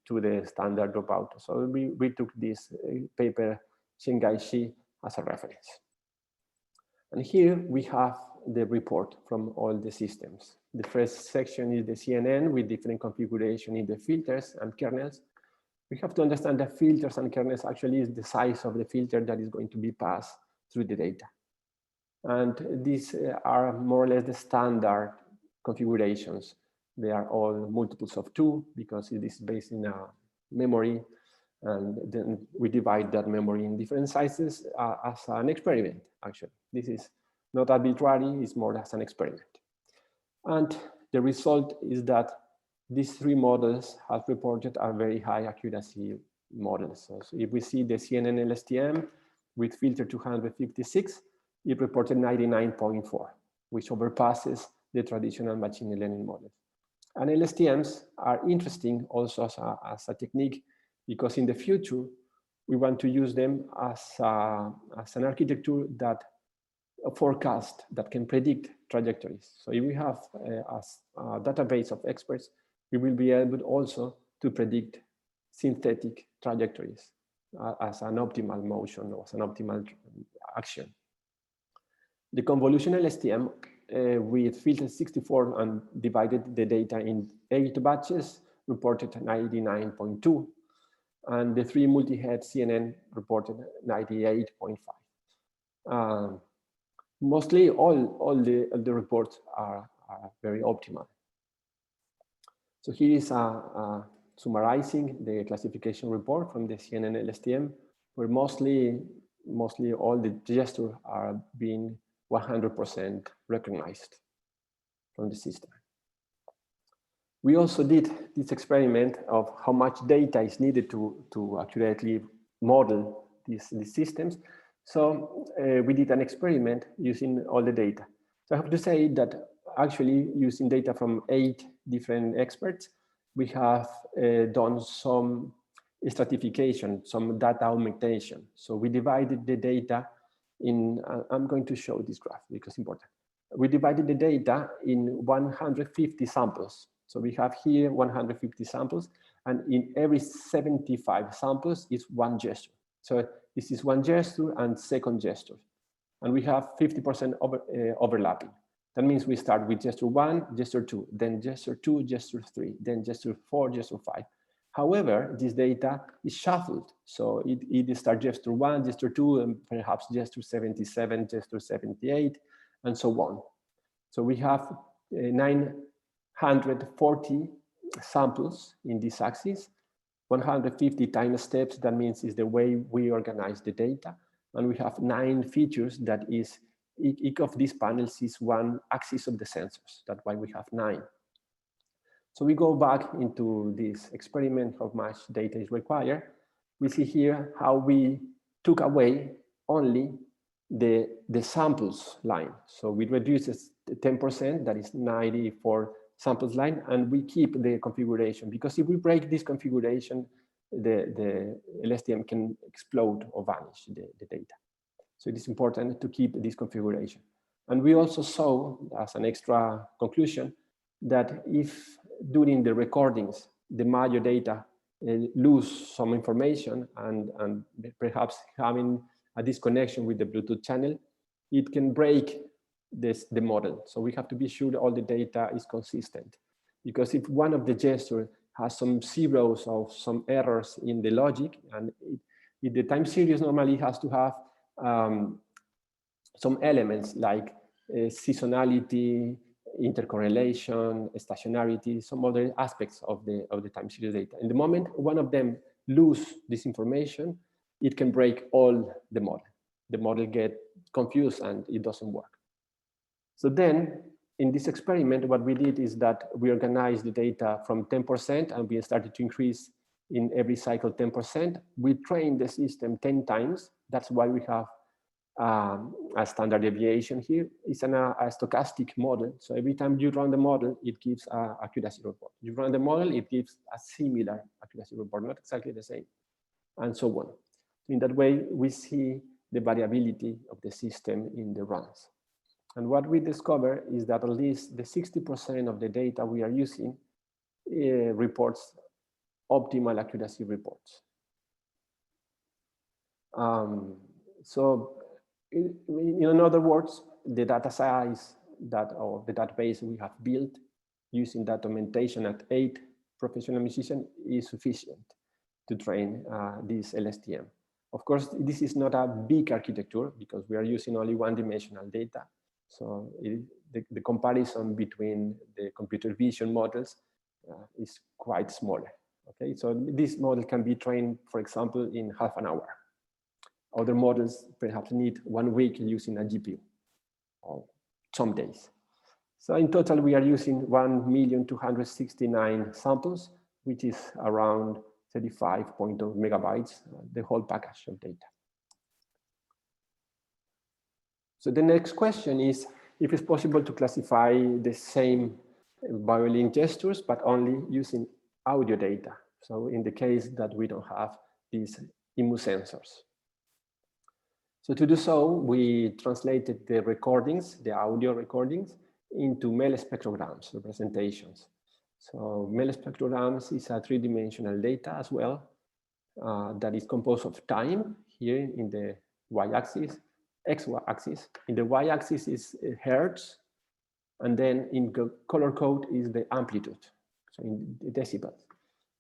to the standard dropout. So we took this paper Shingai Shi as a reference. And here we have the report from all the systems. The first section is the CNN with different configuration in the filters and kernels. We have to understand that filters and kernels actually is the size of the filter that is going to be passed through the data. And these are more or less the standard configurations. They are all multiples of 2 because it is based in a memory, and then we divide that memory in different sizes as an experiment, actually. This is not arbitrary, it's more as an experiment. And the result is that these 3 models have reported a very high accuracy models. So if we see the CNN LSTM with filter 256, it reported 99.4, which overpasses the traditional machine learning models. And LSTMs are interesting also as a technique because in the future, we want to use them as an architecture that forecast, that can predict trajectories. So if we have a database of experts, we will be able also to predict synthetic trajectories as an optimal motion or as an optimal action. The convolutional LSTM with filter 64 and divided the data in 8 batches reported 99.2, and the 3 multi-head CNN reported 98.5. Mostly all the reports are very optimal. So here is summarizing the classification report from the CNN LSTM, where mostly all the gestures are being 100% recognized from the system. We also did this experiment of how much data is needed to accurately model these systems. So we did an experiment using all the data. So I have to say that actually using data from 8 different experts, we have done some stratification, some data augmentation. So we divided the data in, I'm going to show this graph because it's important. We divided the data in 150 samples. So we have here 150 samples, and in every 75 samples is one gesture. So this is one gesture and second gesture. And we have 50% overlapping. That means we start with gesture 1, gesture 2, then gesture 2, gesture 3, then gesture 4, gesture 5. However, this data is shuffled. So it starts gesture 1, gesture 2, and perhaps gesture 77, gesture 78, and so on. So we have 940 samples in this axis, 150 time steps. That means is the way we organize the data. And we have 9 features that is, each of these panels is one axis of the sensors. That's why we have 9. So we go back into this experiment, how much data is required. We see here how we took away only the samples line. So we reduce 10%, that is 94 samples line, and we keep the configuration, because if we break this configuration, the LSTM can explode or vanish the data. So it is important to keep this configuration. And we also saw, as an extra conclusion, that if during the recordings, the major data lose some information and perhaps having a disconnection with the Bluetooth channel, it can break the model. So we have to be sure all the data is consistent. Because if one of the gestures has some zeros or some errors in the logic, and if the time series normally has to have some elements like seasonality, intercorrelation, stationarity, some other aspects of the time series data. In the moment one of them lose this information, it can break all the model. The model gets confused and it doesn't work. So then in this experiment, what we did is that we organized the data from 10% and we started to increase in every cycle 10%. We trained the system 10 times. That's why we have a standard deviation here. It's a stochastic model. So every time you run the model, it gives an accuracy report. You run the model, it gives a similar accuracy report, not exactly the same, and so on. In that way, we see the variability of the system in the runs. And what we discover is that at least the 60% of the data we are using reports optimal accuracy reports. So in other words, the data size or the database we have built using that augmentation at 8 professional musicians is sufficient to train this LSTM. Of course, this is not a big architecture because we are using only one-dimensional data. So the comparison between the computer vision models is quite smaller. Okay, so this model can be trained, for example, in half an hour. Other models perhaps need 1 week using a GPU, or some days. So in total, we are using 1,269,000 samples, which is around 35.2 megabytes, the whole package of data. So the next question is if it's possible to classify the same violin gestures, but only using audio data. So in the case that we don't have these IMU sensors. So to do so, we translated the recordings, the audio recordings, into MEL spectrograms representations. So MEL spectrograms is a 3-dimensional data as well that is composed of time here in the y-axis, x-axis. In the y-axis is hertz, and then in color code is the amplitude, so in decibels.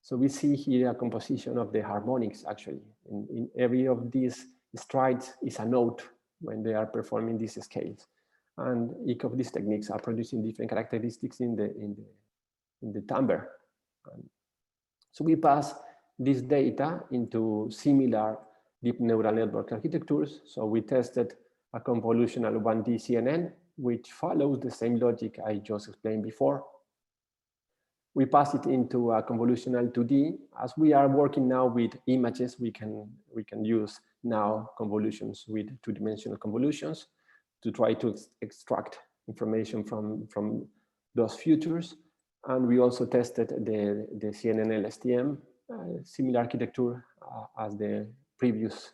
So we see here a composition of the harmonics actually. In every of these strides is a note when they are performing these scales. And each of these techniques are producing different characteristics in the timbre So we pass this data into similar deep neural network architectures. So we tested a convolutional 1D CNN, which follows the same logic I just explained before. We pass it into a convolutional 2D. As we are working now with images, we can use now convolutions with two-dimensional convolutions to try to extract information from those features. And we also tested the CNN LSTM, similar architecture as the previous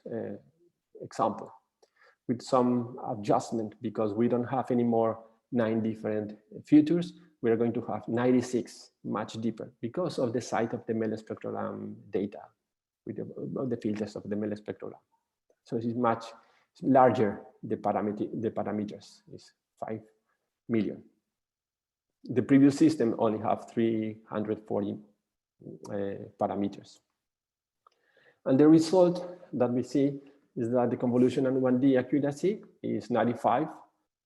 example, with some adjustment because we don't have any more 9 different features. We are going to have 96, much deeper, because of the size of the melospectrogram data with the filters of the melospectrogram. So it is much larger. The parameters is 5 million. The previous system only have 340 parameters. And the result that we see is that the convolutional 1D accuracy is 95.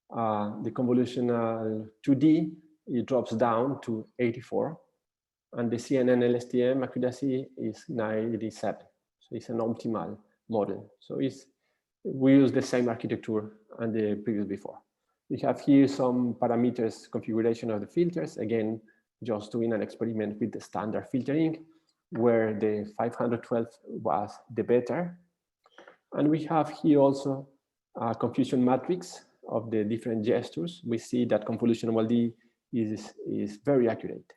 The convolutional 2D, it drops down to 84. And the CNN LSTM accuracy is 97. So it's an optimal model. So we use the same architecture and the previous before. We have here some parameters configuration of the filters. Again, just doing an experiment with the standard filtering, where the 512 was the better. And we have here also a confusion matrix of the different gestures. We see that convolutional 1D is very accurate.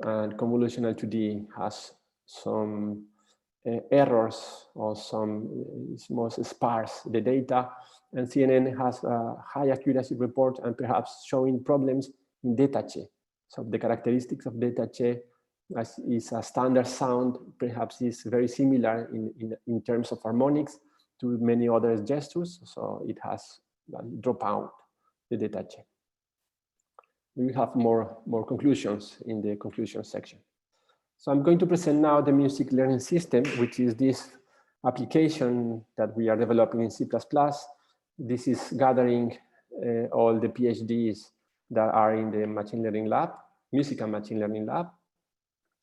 And convolutional 2D has some errors or it's most sparse, the data. And CNN has a high accuracy report and perhaps showing problems in detache. So the characteristics of detache is a standard sound, perhaps is very similar in terms of harmonics to many other gestures. So it has dropped out the detache. We have more conclusions in the conclusion section. So I'm going to present now the music learning system, which is this application that we are developing in C++. This is gathering all the PhDs that are in the machine learning lab, music and machine learning lab.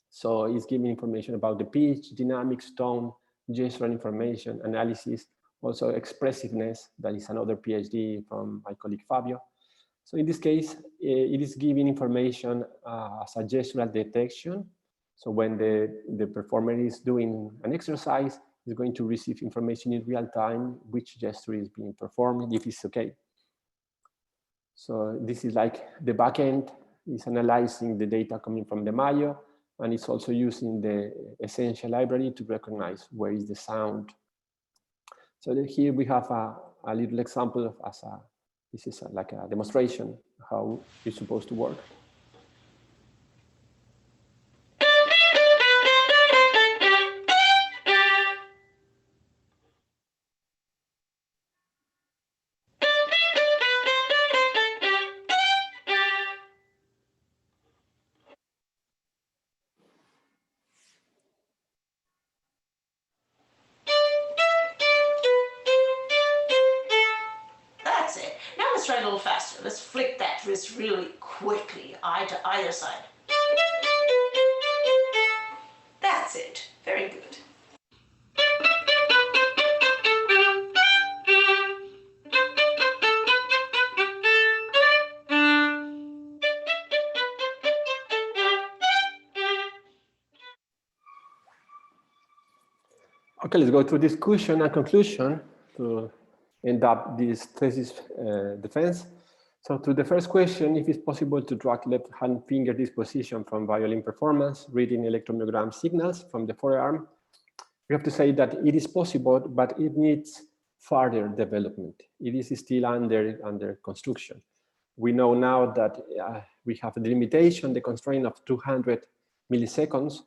So it's giving information about the pitch, dynamics, tone, gestural information, analysis, also expressiveness. That is another PhD from my colleague Fabio. So in this case, it is giving information as a gestural detection. So when the performer is doing an exercise, it's going to receive information in real time, which gesture is being performed, if it's okay. So this is like the backend is analyzing the data coming from the Mayo, and it's also using the essential library to recognize where is the sound. So here we have a little example of this is like a demonstration how it's supposed to work. That's it. Now let's try a little faster. Let's flick that wrist really quickly, eye to either side. That's it. Very good. Okay, let's go through discussion and conclusion to end up this thesis defense. So to the first question, if it's possible to track left-hand finger disposition from violin performance, reading electromyogram signals from the forearm, we have to say that it is possible, but it needs further development. It is still under construction. We know now that we have the limitation, the constraint of 200 milliseconds.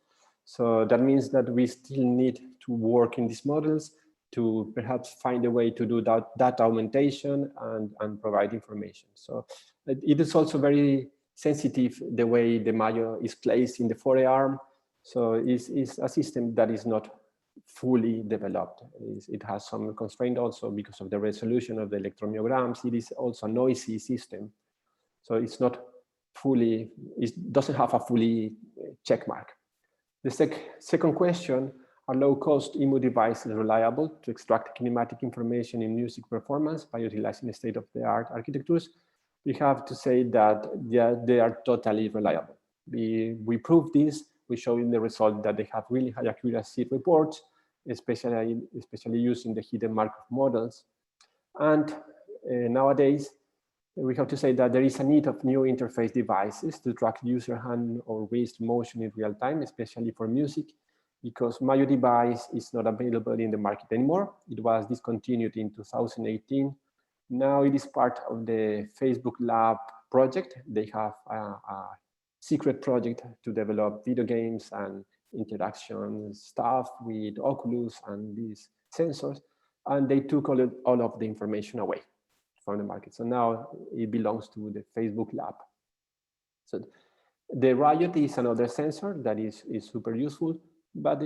So that means that we still need to work in these models to perhaps find a way to do that data augmentation and provide information. So it is also very sensitive the way the Mayo is placed in the forearm. So it's a system that is not fully developed. It has some constraint also because of the resolution of the electromyograms. It is also a noisy system. So it's not fully, it doesn't have a fully check mark. The second question, are low-cost IMU devices reliable to extract kinematic information in music performance by utilizing state-of-the-art architectures? We have to say that they are totally reliable. We prove this. We show in the result that they have really high accuracy reports, especially using the hidden Markov models. And nowadays, we have to say that there is a need of new interface devices to track user hand or wrist motion in real time, especially for music, because Mayo device is not available in the market anymore. It was discontinued in 2018. Now it is part of the Facebook Lab project. They have a secret project to develop video games and interaction stuff with Oculus and these sensors, and they took all of the information away from the market. So now it belongs to the Facebook Lab. So the Riot is another sensor that is super useful, but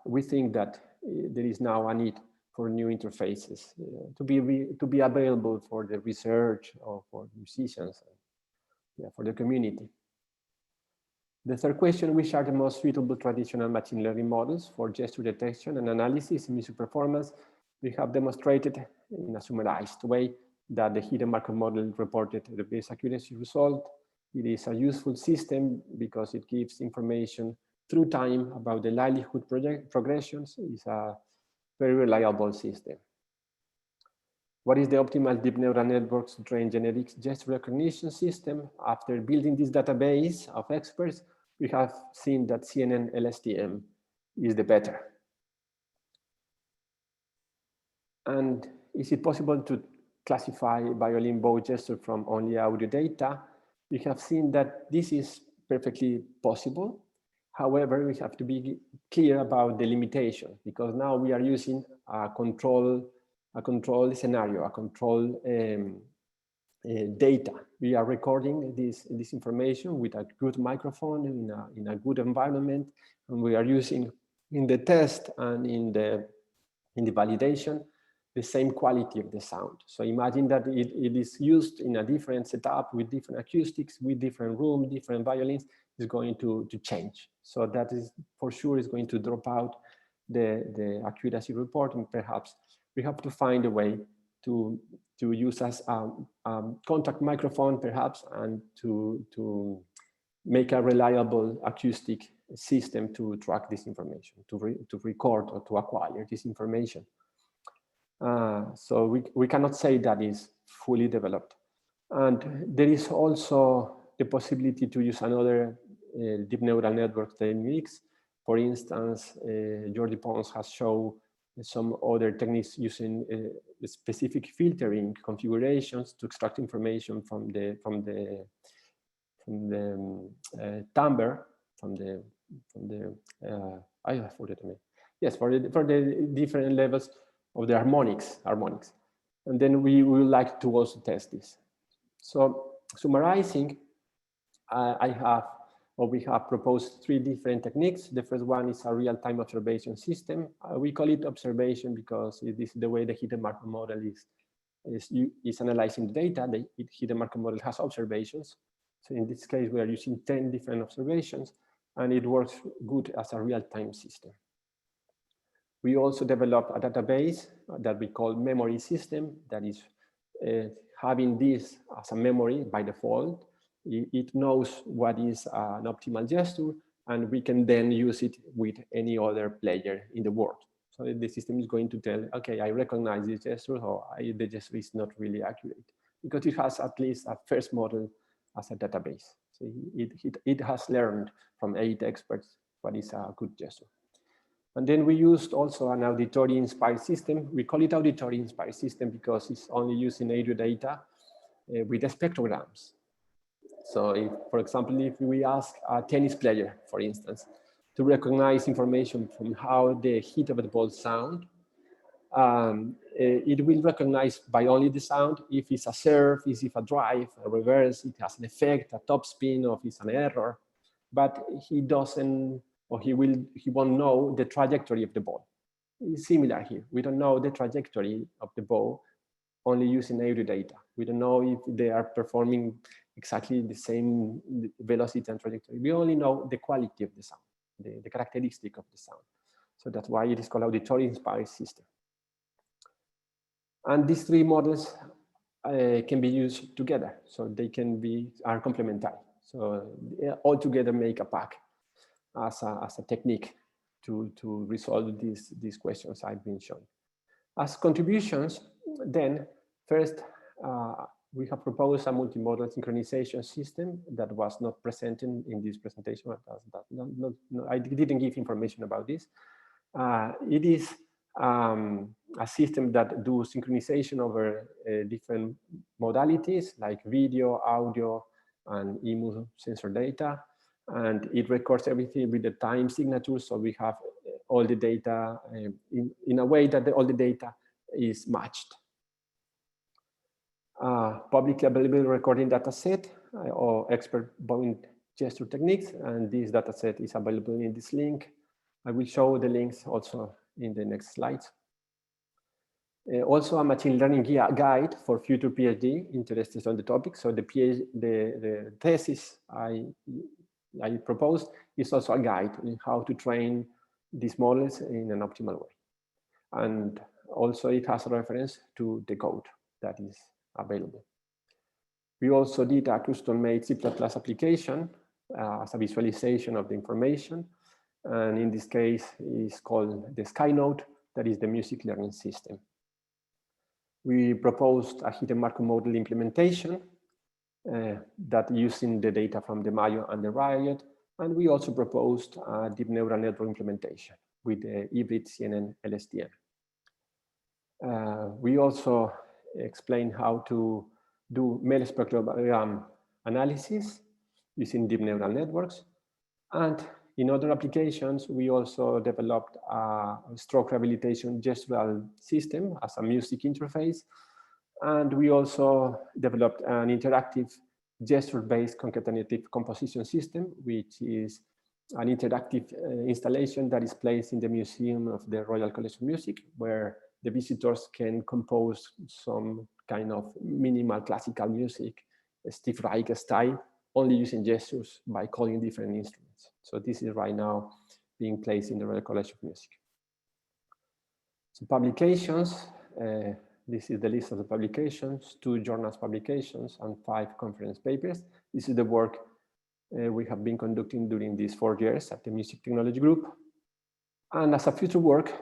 we think that there is now a need for new interfaces to be available for the research or for musicians, for the community. The third question, which are the most suitable traditional machine learning models for gesture detection and analysis in music performance? We have demonstrated in a summarized way that the hidden Markov model reported the best accuracy result. It is a useful system because it gives information through time about the likelihood progressions. It's a very reliable system. What is the optimal deep neural networks to train generic gesture recognition system? After building this database of experts, we have seen that CNN LSTM is the better. And is it possible to classify violin bow gesture from only audio data? We have seen that this is perfectly possible. However, we have to be clear about the limitation, because now we are using a control scenario, a control data. We are recording this information with a good microphone in a good environment, and we are using in the test and in the validation the same quality of the sound. So imagine that it is used in a different setup with different acoustics, with different room, different violins, is going to change. So that is for sure is going to drop out the accuracy report, and perhaps we have to find a way to use as a contact microphone perhaps, and to make a reliable acoustic system to track this information, to record or to acquire this information. So we cannot say that is fully developed. And there is also the possibility to use another deep neural network techniques. For instance, Jordi Pons has shown some other techniques using specific filtering configurations to extract information from the timbre, I forgot the name. Yes, for the different levels of the harmonics. And then we would like to also test this. So summarizing, we have proposed 3 different techniques. The first one is a real-time observation system. We call it observation because it is the way the hidden Markov model is analyzing the data. The hidden Markov model has observations. So in this case, we are using 10 different observations, and it works good as a real-time system. We also developed a database that we call memory system, that is having this as a memory by default. It knows what is an optimal gesture, and we can then use it with any other player in the world. So the system is going to tell, okay, I recognize this gesture, or the gesture is not really accurate, because it has at least a first model as a database. So it has learned from 8 experts what is a good gesture. And then we used also an auditory-inspired system. We call it auditory-inspired system because it's only using audio data with the spectrograms. So if, for example, if we ask a tennis player, for instance, to recognize information from how the hit of the ball sound, it will recognize by only the sound if it's a serve, if it's a drive, a reverse, it has an effect, a topspin, or if it's an error. But he doesn't, or he won't know the trajectory of the ball. It's similar here. We don't know the trajectory of the ball only using audio data. We don't know if they are performing exactly the same velocity and trajectory. We only know the quality of the sound. the characteristic of the sound. So that's why it is called auditory-inspired system. And these three models can be used together, so they are complementary. So all together make a pack as a technique to resolve these questions I've been showing. As contributions, then first we have proposed a multimodal synchronization system that was not present in this presentation. I didn't give information about this. It is a system that do synchronization over different modalities like video, audio, and IMU sensor data. And it records everything with the time signature. So we have all the data in a way that all the data is matched. Publicly available recording data set or expert bowing gesture techniques. And this data set is available in this link. I will show the links also in the next slides. Also a machine learning guide for future PhD interested on the topic. So the thesis I proposed is also a guide in how to train these models in an optimal way. And also it has a reference to the code that is available. We also did a custom-made C++ application as a visualization of the information. And in this case, is called the SkyNote, that is the music learning system. We proposed a hidden Markov model implementation that using the data from the Mayo and the Riot. And we also proposed a deep neural network implementation with the hybrid CNN LSTM. We also explained how to do Mel spectrogram analysis using deep neural networks. And in other applications, we also developed a stroke rehabilitation gestural system as a music interface. And we also developed an interactive gesture-based concatenative composition system, which is an interactive installation that is placed in the Museum of the Royal College of Music, where the visitors can compose some kind of minimal classical music, Steve Reich style, only using gestures by calling different instruments. So this is right now being placed in the Royal College of Music. So publications, this is the list of the publications, 2 journals publications and 5 conference papers. This is the work we have been conducting during these 4 years at the Music Technology Group. And as a future work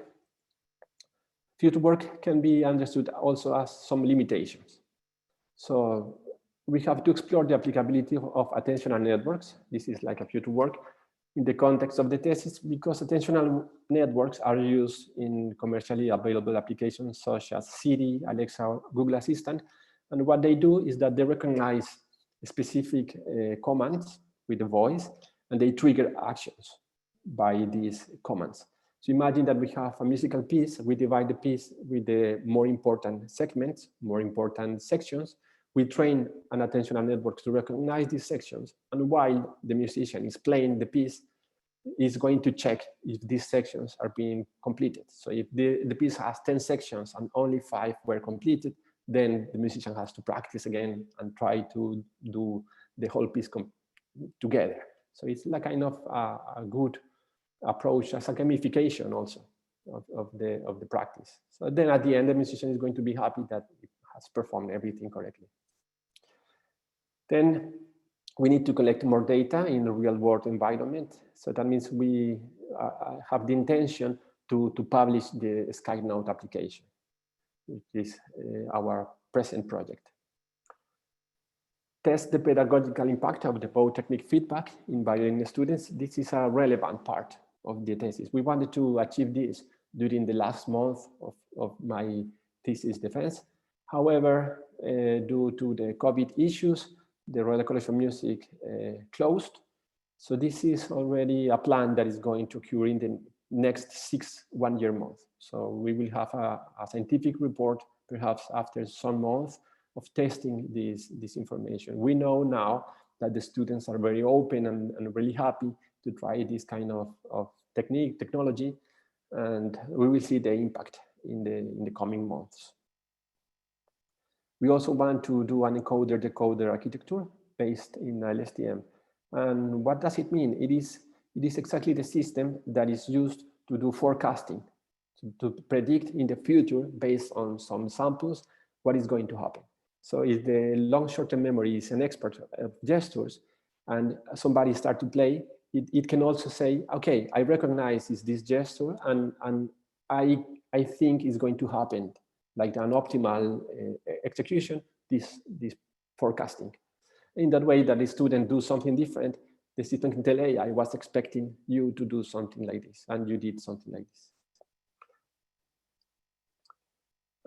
can be understood also as some limitations. So we have to explore the applicability of attentional networks. This is like a future work in the context of the thesis, because attentional networks are used in commercially available applications such as Siri, Alexa, Google Assistant. And what they do is that they recognize specific commands with the voice, and they trigger actions by these commands. So imagine that we have a musical piece, we divide the piece with the more important segments, more important sections. We train an attentional network to recognize these sections. And while the musician is playing the piece, is going to check if these sections are being completed. So if the piece has 10 sections and only 5 were completed, then the musician has to practice again and try to do the whole piece together. So it's like kind of a good approach as a gamification also of the practice. So then at the end, the musician is going to be happy that it has performed everything correctly. Then we need to collect more data in the real world environment. So that means we have the intention to publish the SkyNote application, which is our present project. Test the pedagogical impact of the bow technique feedback in violin students. This is a relevant part of the thesis. We wanted to achieve this during the last month of my thesis defense. However, due to the COVID issues, the Royal College of Music closed. So this is already a plan that is going to occur in the next 6 one-year months. So we will have a scientific report, perhaps after some months of testing this information. We know now that the students are very open and really happy to try this kind of technology, and we will see the impact in the coming months. We also want to do an encoder-decoder architecture based in LSTM. And what does it mean? It is It is exactly the system that is used to do forecasting, to predict in the future based on some samples what is going to happen. So if the long short-term memory is an expert of gestures and somebody start to play, it can also say, okay, I recognize this gesture and I think is going to happen, like an optimal execution, this forecasting. In that way that the student do something different, the system can tell, hey, I was expecting you to do something like this, and you did something like this.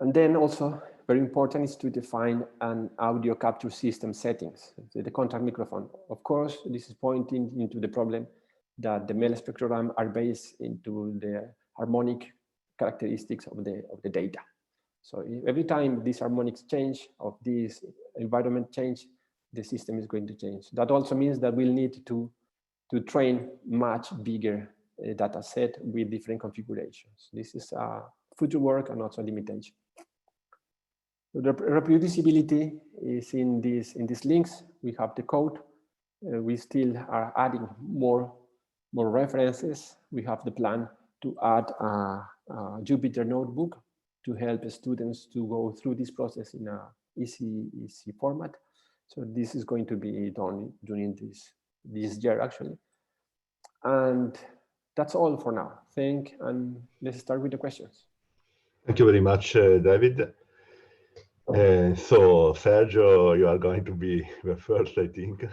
And then also, very important is to define an audio capture system settings, the contact microphone. Of course, this is pointing into the problem that the MEL spectrogram are based into the harmonic characteristics of the data. So every time these harmonics change, of this environment change, the system is going to change. That also means that we'll need to train much bigger data set with different configurations. This is future work and also limitation. The reproducibility is in these links. We have the code. We still are adding more references. We have the plan to add a Jupyter notebook to help students to go through this process in a easy format. So this is going to be done during this year, actually. And that's all for now. And let's start with the questions. Thank you very much, David. So Sergio, you are going to be the first, I think.